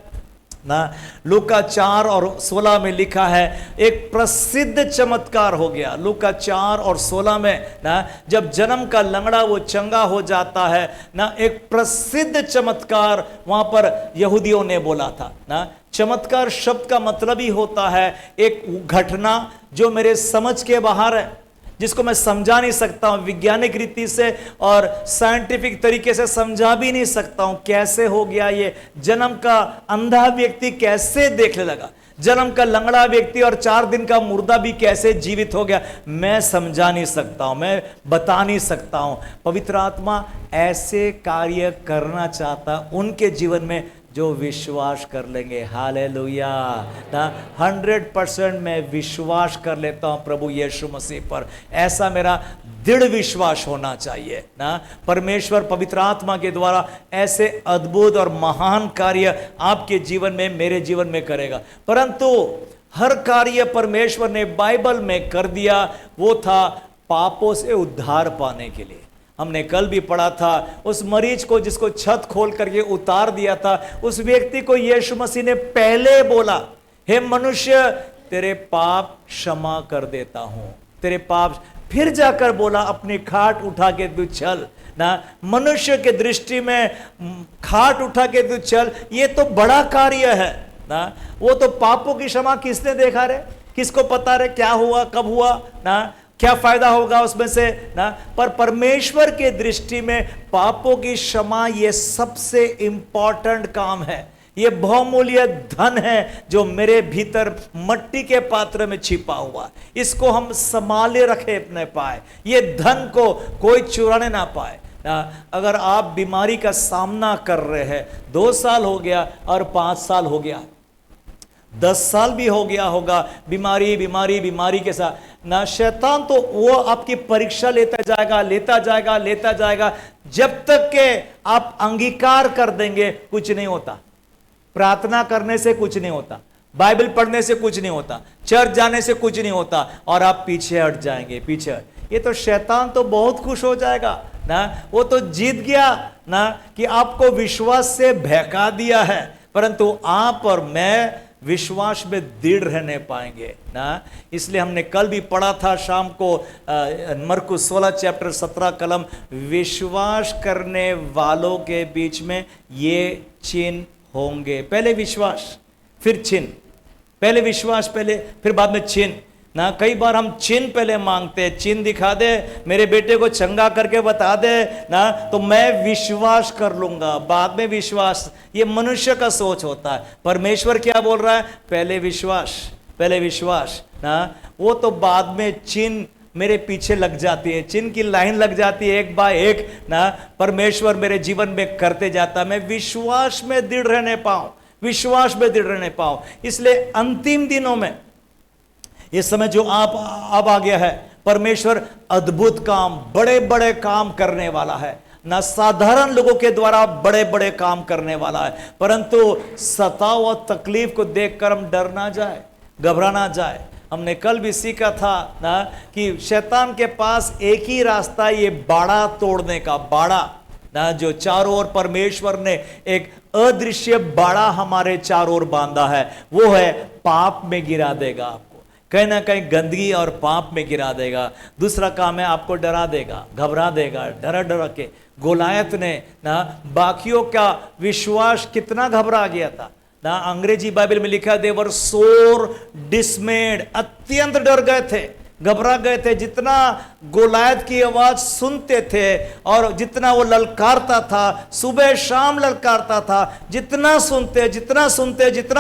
ना। लूका 4:16 में लिखा है, एक प्रसिद्ध चमत्कार हो गया। लूका 4:16 में ना, जब जन्म का लंगड़ा वो चंगा हो जाता है ना, एक प्रसिद्ध चमत्कार वहां पर यहूदियों ने बोला था ना। चमत्कार शब्द का मतलब ही होता है एक घटना जो मेरे समझ के बाहर है, जिसको मैं समझा नहीं सकता हूं वैज्ञानिक रीति से, और साइंटिफिक तरीके से समझा भी नहीं सकता हूं कैसे हो गया ये। जन्म का अंधा व्यक्ति कैसे देखने लगा, जन्म का लंगड़ा व्यक्ति और 4 दिन का मुर्दा भी कैसे जीवित हो गया, मैं समझा नहीं सकता हूं, मैं बता नहीं सकता हूं। पवित्र आत्मा ऐसे कार्य करना चाहता उनके जीवन में जो विश्वास कर लेंगे। हालेलुया ना। 100% मैं विश्वास कर लेता हूं प्रभु यीशु मसीह पर। ऐसा मेरा दृढ़ विश्वास होना चाहिए ना। परमेश्वर पवित्र आत्मा के द्वारा ऐसे अद्भुत और महान कार्य आपके जीवन में, मेरे जीवन में करेगा। परंतु हर कार्य परमेश्वर ने बाइबल में कर दिया, वो था पापों से उद्धार पाने के लिए। हमने कल भी पढ़ा था, उस मरीज को जिसको छत खोल करके उतार दिया था, उस व्यक्ति को यीशु मसीह ने पहले बोला, हे मनुष्य तेरे पाप क्षमा कर देता हूं, तेरे पाप। फिर जाकर बोला अपनी खाट उठा के तू चल ना। मनुष्य के दृष्टि में खाट उठा के तू चल, ये तो बड़ा कार्य है ना। वो तो पापों की क्षमा किसने देखा रे, किसको पता रे क्या हुआ, कब हुआ ना, क्या फायदा होगा उसमें से ना। पर परमेश्वर के दृष्टि में पापों की क्षमा ये सबसे इंपॉर्टेंट काम है। ये बहुमूल्य धन है जो मेरे भीतर मट्टी के पात्र में छिपा हुआ, इसको हम संभाले रखे अपने पाए, ये धन को कोई चुराने ना पाए ना। अगर आप बीमारी का सामना कर रहे हैं, 2 साल हो गया और 5 साल हो गया, 10 साल भी हो गया होगा, बीमारी बीमारी बीमारी के साथ ना, शैतान तो वो आपकी परीक्षा लेता जाएगा, लेता जाएगा, लेता जाएगा, जब तक के आप अंगीकार कर देंगे कुछ नहीं होता। प्रार्थना करने से कुछ नहीं होता, बाइबल पढ़ने से कुछ नहीं होता, चर्च जाने से कुछ नहीं होता, और आप पीछे हट जाएंगे, पीछे। ये तो शैतान तो बहुत खुश हो जाएगा ना, वो तो जीत गया ना कि आपको विश्वास से बहका दिया है। परंतु आप और मैं विश्वास में दृढ़ रहने पाएंगे ना। इसलिए हमने कल भी पढ़ा था शाम को मरकुस 16:17 कलम, विश्वास करने वालों के बीच में ये चिन्ह होंगे। पहले विश्वास फिर चिन्ह, पहले विश्वास पहले फिर बाद में चिन्ह ना। कई बार हम चिन्ह पहले मांगते हैं, चिन्ह दिखा दे, मेरे बेटे को चंगा करके बता दे ना, तो मैं विश्वास कर लूंगा, बाद में विश्वास। ये मनुष्य का सोच होता है। परमेश्वर क्या बोल रहा है, पहले विश्वास, पहले विश्वास ना। वो तो बाद में चिन्ह मेरे पीछे लग जाती है, चिन्ह की लाइन लग जाती है एक बाय एक ना। परमेश्वर मेरे जीवन में करते जाता, मैं विश्वास में दृढ़ रहने पाऊं, विश्वास में दृढ़ रहने पाऊं। इसलिए अंतिम दिनों में ये समय जो अब आ गया है, परमेश्वर अद्भुत काम, बड़े बड़े काम करने वाला है ना। साधारण लोगों के द्वारा बड़े बड़े काम करने वाला है। परंतु सताव और तकलीफ को देखकर हम डर ना जाए, घबरा ना जाए। हमने कल भी सीखा था ना कि शैतान के पास एक ही रास्ता है, ये बाड़ा तोड़ने का, बाड़ा ना, जो चारों ओर परमेश्वर ने एक अदृश्य बाड़ा हमारे चारों ओर बांधा है, वो है पाप में गिरा देगा आपको, कहीं ना कहीं गंदगी और पाप में गिरा देगा। दूसरा काम है आपको डरा देगा, घबरा देगा, डरा डरा के। गोलायत ने ना बाकियों का विश्वास कितना घबरा गया था ना अंग्रेजी बाइबल में लिखा है दे वर सोर डिसमेड, अत्यंत डर गए थे, घबरा गए थे। जितना गोलायत की आवाज सुनते थे और जितना वो ललकारता था, सुबह शाम ललकारता था, जितना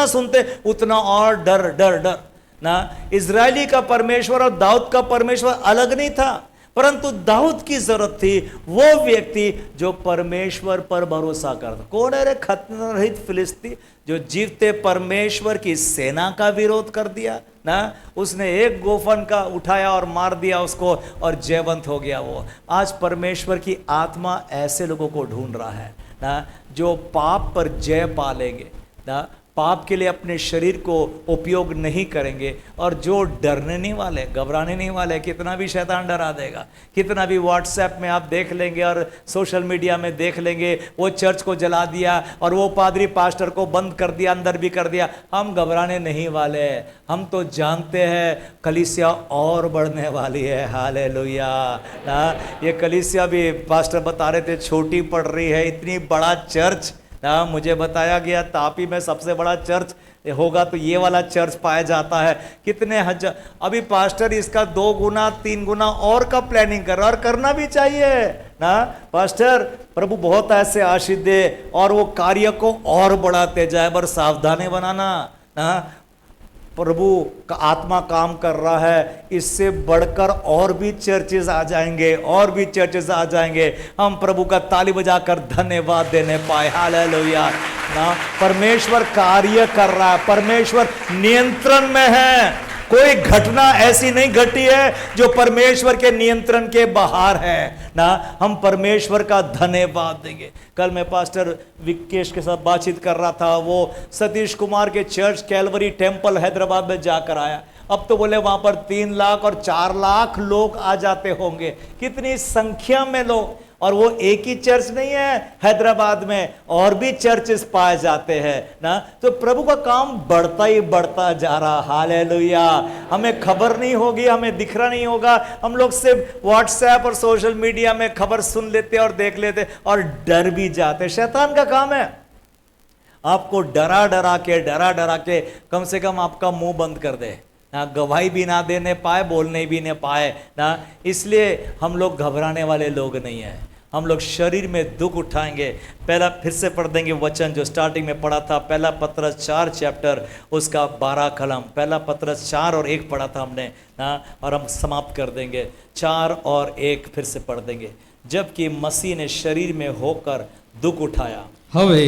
सुनते उतना और डर डर डर ना। इजरायली का परमेश्वर और दाऊद का परमेश्वर अलग नहीं था, परंतु दाऊद की जरूरत थी वो व्यक्ति जो परमेश्वर पर भरोसा करता। कौन है रे खतना रहित फिलिस्ती जो जीवते परमेश्वर की सेना का विरोध कर दिया ना। उसने एक गोफन का उठाया और मार दिया उसको और जयवंत हो गया वो। आज परमेश्वर की आत्मा ऐसे लोगों को ढूंढ रहा है ना जो पाप पर जय पा लेंगे ना, पाप के लिए अपने शरीर को उपयोग नहीं करेंगे और जो डरने नहीं वाले, घबराने नहीं वाले। कितना भी शैतान डरा देगा, कितना भी व्हाट्सएप में आप देख लेंगे और सोशल मीडिया में देख लेंगे वो चर्च को जला दिया और वो पादरी पास्टर को बंद कर दिया, अंदर भी कर दिया। हम घबराने नहीं वाले, हम तो जानते हैं कलीसिया और बढ़ने वाली है। हालेलुया ना। ये कलीसिया भी पास्टर बता रहे थे छोटी पड़ रही है, इतनी बड़ा चर्च ना। मुझे बताया गया तापी में सबसे बड़ा चर्च होगा तो ये वाला चर्च पाया जाता है। कितने हजार, अभी पास्टर इसका 2 गुना 3 गुना और का प्लानिंग कर रहा और करना भी चाहिए ना। पास्टर प्रभु बहुत ऐसे आशीष दे और वो कार्य को और बढ़ाते जाए, पर सावधानी बनाना ना। प्रभु का आत्मा काम कर रहा है, इससे बढ़कर और भी चर्चेस आ जाएंगे, और भी चर्चेस आ जाएंगे। हम प्रभु का ताली बजाकर धन्यवाद देने पाए। हालेलुया ना। परमेश्वर कार्य कर रहा है, परमेश्वर नियंत्रण में है। कोई घटना ऐसी नहीं घटी है जो परमेश्वर के नियंत्रण के बाहर है ना। हम परमेश्वर का धन्यवाद देंगे। कल मैं पास्टर विकेश के साथ बातचीत कर रहा था, वो सतीश कुमार के चर्च कैलवरी टेम्पल हैदराबाद में जाकर आया। अब तो बोले वहां पर 3 लाख और 4 लाख लोग आ जाते होंगे, कितनी संख्या में लोग। और वो एक ही चर्च नहीं है हैदराबाद में, और भी चर्चेस पाए जाते हैं ना। तो प्रभु का काम बढ़ता ही बढ़ता जा रहा। हालेलुया। हमें खबर नहीं होगी, हमें दिख रहा नहीं होगा, हम लोग सिर्फ व्हाट्सएप और सोशल मीडिया में खबर सुन लेते और देख लेते और डर भी जाते। शैतान का काम है आपको डरा डरा के कम से कम आपका मुंह बंद कर दे ना, गवाही भी ना देने पाए, बोलने भी ना पाए ना। इसलिए हम लोग घबराने वाले लोग नहीं हैं। हम लोग शरीर में दुख उठाएंगे। पहला फिर से पढ़ देंगे वचन जो स्टार्टिंग में पढ़ा था, पहला पत्रस 4 चैप्टर उसका 12 कलम। पहला पत्रस 4 और 1 पढ़ा था हमने ना, और हम समाप्त कर देंगे। 4 और 1 फिर से पढ़ देंगे। जबकि मसीह ने शरीर में होकर दुख उठाया। હવે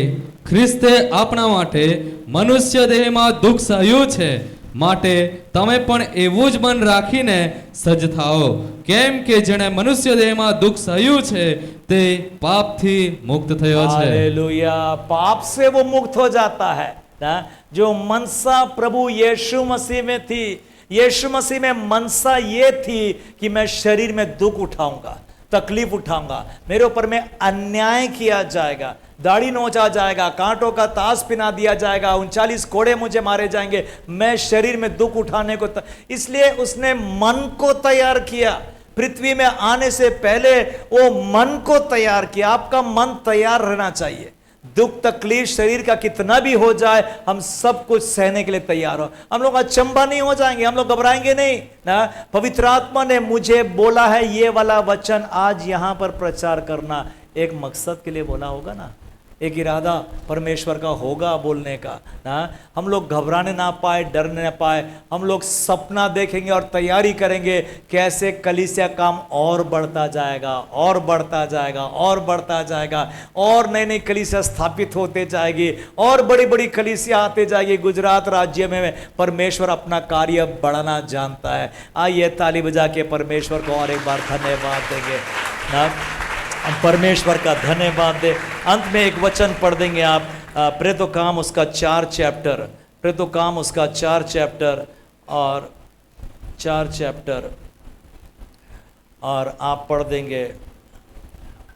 ખ્રિસ્તે આપણા માટે મનુષ્ય દેહમાં દુઃખ સહ્યું છે, માટે તમે પણ એવું જ મન રાખીને સજ્જ થાઓ, કેમ કે જેણે મનુષ્ય દેહમાં દુઃખ સહ્યું છે તે પાપથી મુક્ત થયો છે। हालेलुया। पाप से वो मुक्त हो जाता है ना। जो मनसा प्रभु यीशु मसीह में थी, यीशु मसीह में मनसा ये थी कि मैं शरीर में दुख उठाऊंगा, तकलीफ उठाऊंगा, मेरे ऊपर में अन्याय किया जाएगा, दाढ़ी नोचा जाएगा, कांटों का ताज पिना दिया जाएगा, 39 कोड़े मुझे मारे जाएंगे, मैं शरीर में दुख उठाने को इसलिए उसने मन को तैयार किया। पृथ्वी में आने से पहले वो मन को तैयार किया। आपका मन तैयार रहना चाहिए। दुख तकलीफ शरीर का कितना भी हो जाए, हम सब कुछ सहने के लिए तैयार हो। हम लोग अचंबा नहीं हो जाएंगे, हम लोग घबराएंगे नहीं ना। पवित्र आत्मा ने मुझे बोला है ये वाला वचन आज यहां पर प्रचार करना, एक मकसद के लिए बोला होगा ना, एक इरादा परमेश्वर का होगा बोलने का ना। हम लोग घबराने ना पाए, डरने ना पाए। हम लोग सपना देखेंगे और तैयारी करेंगे कैसे कलीसिया काम और बढ़ता जाएगा, और बढ़ता जाएगा, और बढ़ता जाएगा, और नई नई कलीसिया स्थापित होते जाएगी, और बड़ी बड़ी कलीसिया आते जाएगी। गुजरात राज्य में परमेश्वर अपना कार्य बढ़ाना जानता है। आइए ताली बजा के परमेश्वर को और एक बार धन्यवाद देंगे ना। हम परमेश्वर का धन्यवाद दे। अंत में एक वचन पढ़ देंगे आप, प्रेतो काम उसका 4 चैप्टर, प्रेतो काम उसका 4 चैप्टर और 4 चैप्टर, और आप पढ़ देंगे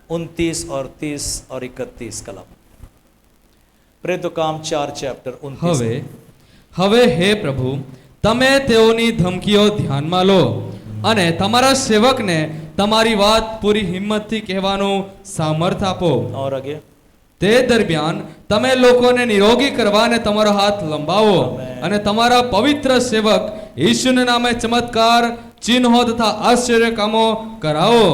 29 और 30 और 31 कलम। प्रेतो काम 4 चैप्टर 29। હવે હે પ્રભુ તમે તેઓની ધમકીઓ ધ્યાનમાં લો અને તમારા સેવકને તમારી વાત પૂરી હિંમતથી કહેવાનું સામર્થ આપો। और आगे તે દરમિયાન તમે લોકોને નિરોગી કરવા અને તમારો હાથ લંબાવો અને તમારા પવિત્ર સેવક ઈશુના નામે ચમત્કાર, ચિહ્નો તથા આશ્ચર્ય કામો કરાવો.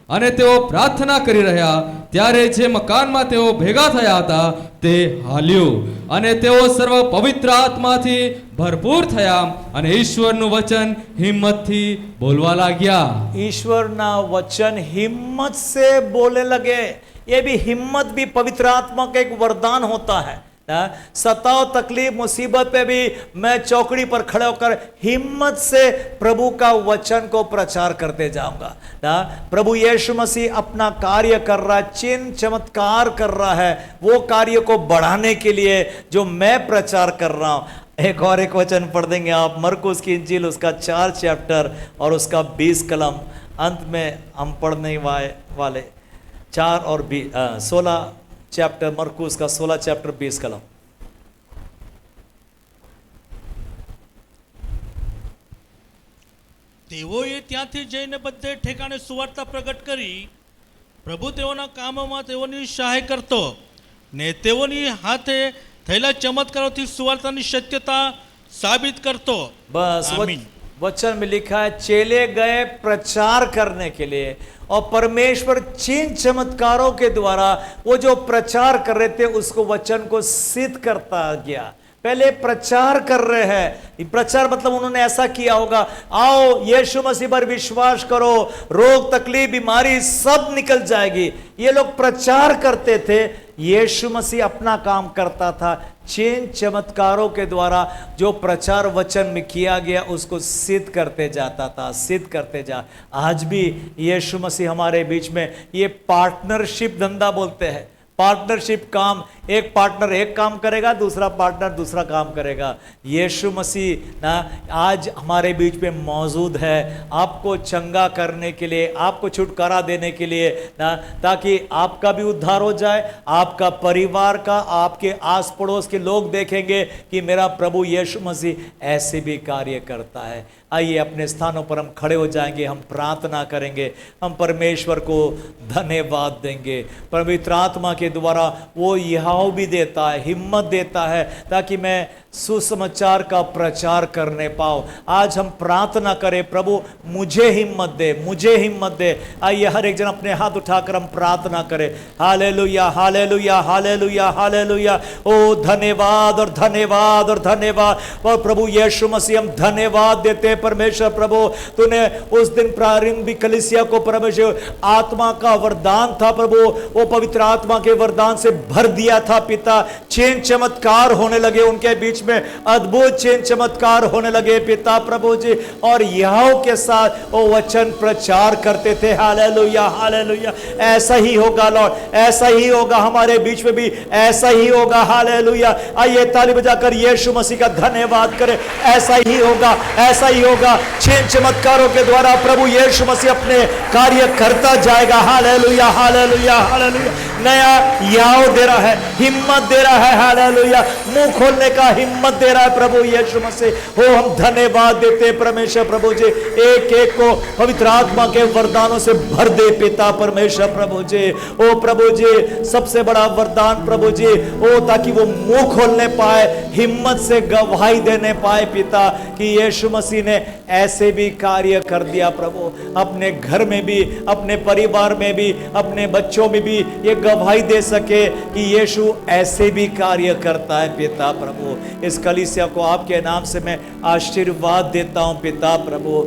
અને તેઓ પ્રાર્થના કરી રહ્યા ત્યારે જે મકાનમાં તેઓ ભેગા થયા હતા તે હાલ્યું અને તેઓ સર્વ પવિત્ર આત્માથી ભરપૂર થયા અને ઈશ્વરનું વચન હિંમતથી બોલવા लाग्या. ईश्वरना वचन हिम्मत से बोलने लगे. ये भी हिम्मत भी पवित्र आत्मा का एक वरदान होता है. सताव, तकलीफ, मुसीबत पे भी मैं चौकड़ी पर खड़े होकर हिम्मत से प्रभु का वचन को प्रचार करते जाऊंगा. प्रभु यीशु मसीह अपना कार्य कर रहा है, चिन्ह चमत्कार कर रहा है, वो कार्य को बढ़ाने के लिए जो मैं प्रचार कर रहा हूं. एक वचन पढ़ देंगे आप, मरकुस की इंजील उसका 4 चैप्टर और उसका 20 कलम. अंत में हम पढ़ने वाले 4 और 16 चैप्टर, मरकुस का 16 चैप्टर 20 कलम. તેઓએ ત્યાંથી જઈને બધે ઠેકાણે સુવાર્તા પ્રગટ કરી. પ્રભુ તેઓના કામોમાં તેઓની સહાય કરતો ને તેઓની હાથે થયેલા ચમત્કારોથી સુવાર્તાની સત્યતા સાબિત કરતો. बस आमीन. वचन में लिखा है चेले गए प्रचार करने के लिए और परमेश्वर चिन्ह चमत्कारों के द्वारा वो जो प्रचार कर रहे थे उसको वचन को सिद्ध करता गया. पहले प्रचार कर रहे हैं. प्रचार मतलब उन्होंने ऐसा किया होगा, आओ यीशु मसीह पर विश्वास करो, रोग, तकलीफ, बीमारी सब निकल जाएगी. ये लोग प्रचार करते थे. यीशु मसीह अपना काम करता था. चिन्ह चमत्कारों के द्वारा जो प्रचार वचन में किया गया उसको सिद्ध करते जाता था, सिद्ध करते जा. आज भी यीशु मसीह हमारे बीच में, ये पार्टनरशिप धंधा बोलते हैं. पार्टनरशिप काम, एक पार्टनर एक काम करेगा, दूसरा पार्टनर दूसरा काम करेगा. यीशु मसीह ना आज हमारे बीच में मौजूद है आपको चंगा करने के लिए, आपको छुटकारा देने के लिए ना, ताकि आपका भी उद्धार हो जाए, आपका परिवार का, आपके आस पड़ोस के लोग देखेंगे कि मेरा प्रभु यीशु मसीह ऐसे भी कार्य करता है. आइए अपने स्थानों पर हम खड़े हो जाएंगे, हम प्रार्थना करेंगे, हम परमेश्वर को धन्यवाद देंगे. पवित्र आत्मा के द्वारा वो यहोवा भी देता है, हिम्मत देता है ताकि मैं सुसमाचार का प्रचार करने पाओ. आज हम प्रार्थना करें, प्रभु मुझे हिम्मत दे, मुझे हिम्मत दे. आइए हर एक जन अपने हाथ उठाकर हम प्रार्थना करें. Hallelujah, hallelujah, hallelujah, hallelujah. ओ धन्यवाद और धन्यवाद और धन्यवाद. और प्रभु यीशु मसीह हम धन्यवाद देते हैं परमेश्वर. प्रभु तूने उस दिन प्रारंभिक कलीसिया को परमेश्वर आत्मा का वरदान था प्रभु, वो पवित्र आत्मा के वरदान से भर दिया था पिता. चिन्ह चमत्कार होने लगे उनके बीच में, अद्भुत चिन्ह चमत्कार होने लगे पिता प्रभु जी. और यहोवा के साथ वो वचन प्रचार करते थे. Hallelujah, hallelujah. ऐसा ही होगा लॉर्ड, ऐसा ही होगा हमारे बीच में भी, ऐसा ही होगा. हालेलुया. आइए ताली बजाकर यीशु मसीह का धन्यवाद करें. ऐसा ही होगा, ऐसा ही होगा. चिन्ह चमत्कारों के द्वारा प्रभु यीशु मसीह अपने कार्य करता जाएगा. Hallelujah, hallelujah, hallelujah. नया याव दे रहा है, हिम्मत दे रहा है. हालेलुया. मुंह खोलने का हिम्मत दे रहा है प्रभु यीशु मसीह. हो हम धन्यवाद देते परमेश्वर प्रभु जी. एक एक को पवित्र आत्मा के वरदानों से भर दे पिता परमेश्वर प्रभु जी. ओ प्रभु जी सबसे बड़ा वरदान प्रभु जी, ओ ताकि वो मुंह खोलने पाए, हिम्मत से गवाही देने पाए पिता कि यीशु मसीह ने ऐसे भी कार्य कर दिया प्रभु. अपने घर में भी, अपने परिवार में भी, अपने बच्चों में भी ये गवाही दे सके कि यीशु ऐसे भी कार्य करता है पिता प्रभु. इस कलीसिया को आपके नाम से मैं आशीर्वाद देता हूं पिता प्रभु.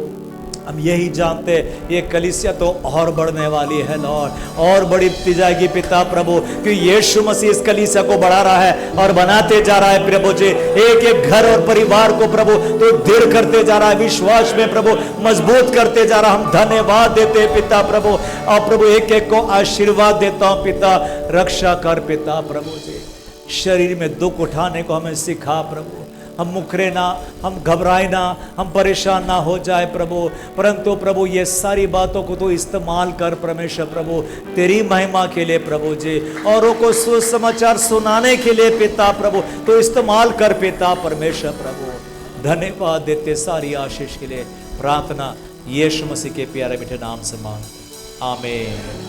हम यही जानते ये कलीसिया तो और बढ़ने वाली है लॉर्ड, और बढ़ती जाएगी पिता प्रभु, कि यीशु मसीह इस कलीसिया को बढ़ा रहा है और बनाते जा रहा है प्रभु जी. एक एक घर और परिवार को प्रभु तो दृढ़ करते जा रहा है, विश्वास में प्रभु मजबूत करते जा रहा. हम धन्यवाद देते हैं पिता प्रभु. और प्रभु एक एक को आशीर्वाद देता हूं पिता. रक्षा कर पिता प्रभु जी. शरीर में दुख उठाने को हमें सिखा प्रभु. हम मुकरे ना, हम घबराए ना, हम परेशान ना हो जाए प्रभु, परंतु प्रभु ये सारी बातों को तो इस्तेमाल कर परमेश्वर प्रभु तेरी महिमा के लिए प्रभु जी. औरों को सुसमाचार सुनाने के लिए पिता प्रभु तो इस्तेमाल कर पिता परमेश्वर प्रभु. धन्यवाद देते सारी आशीष के लिए. प्रार्थना यीशु मसीह के प्यारे मीठे नाम से मांग, आमीन.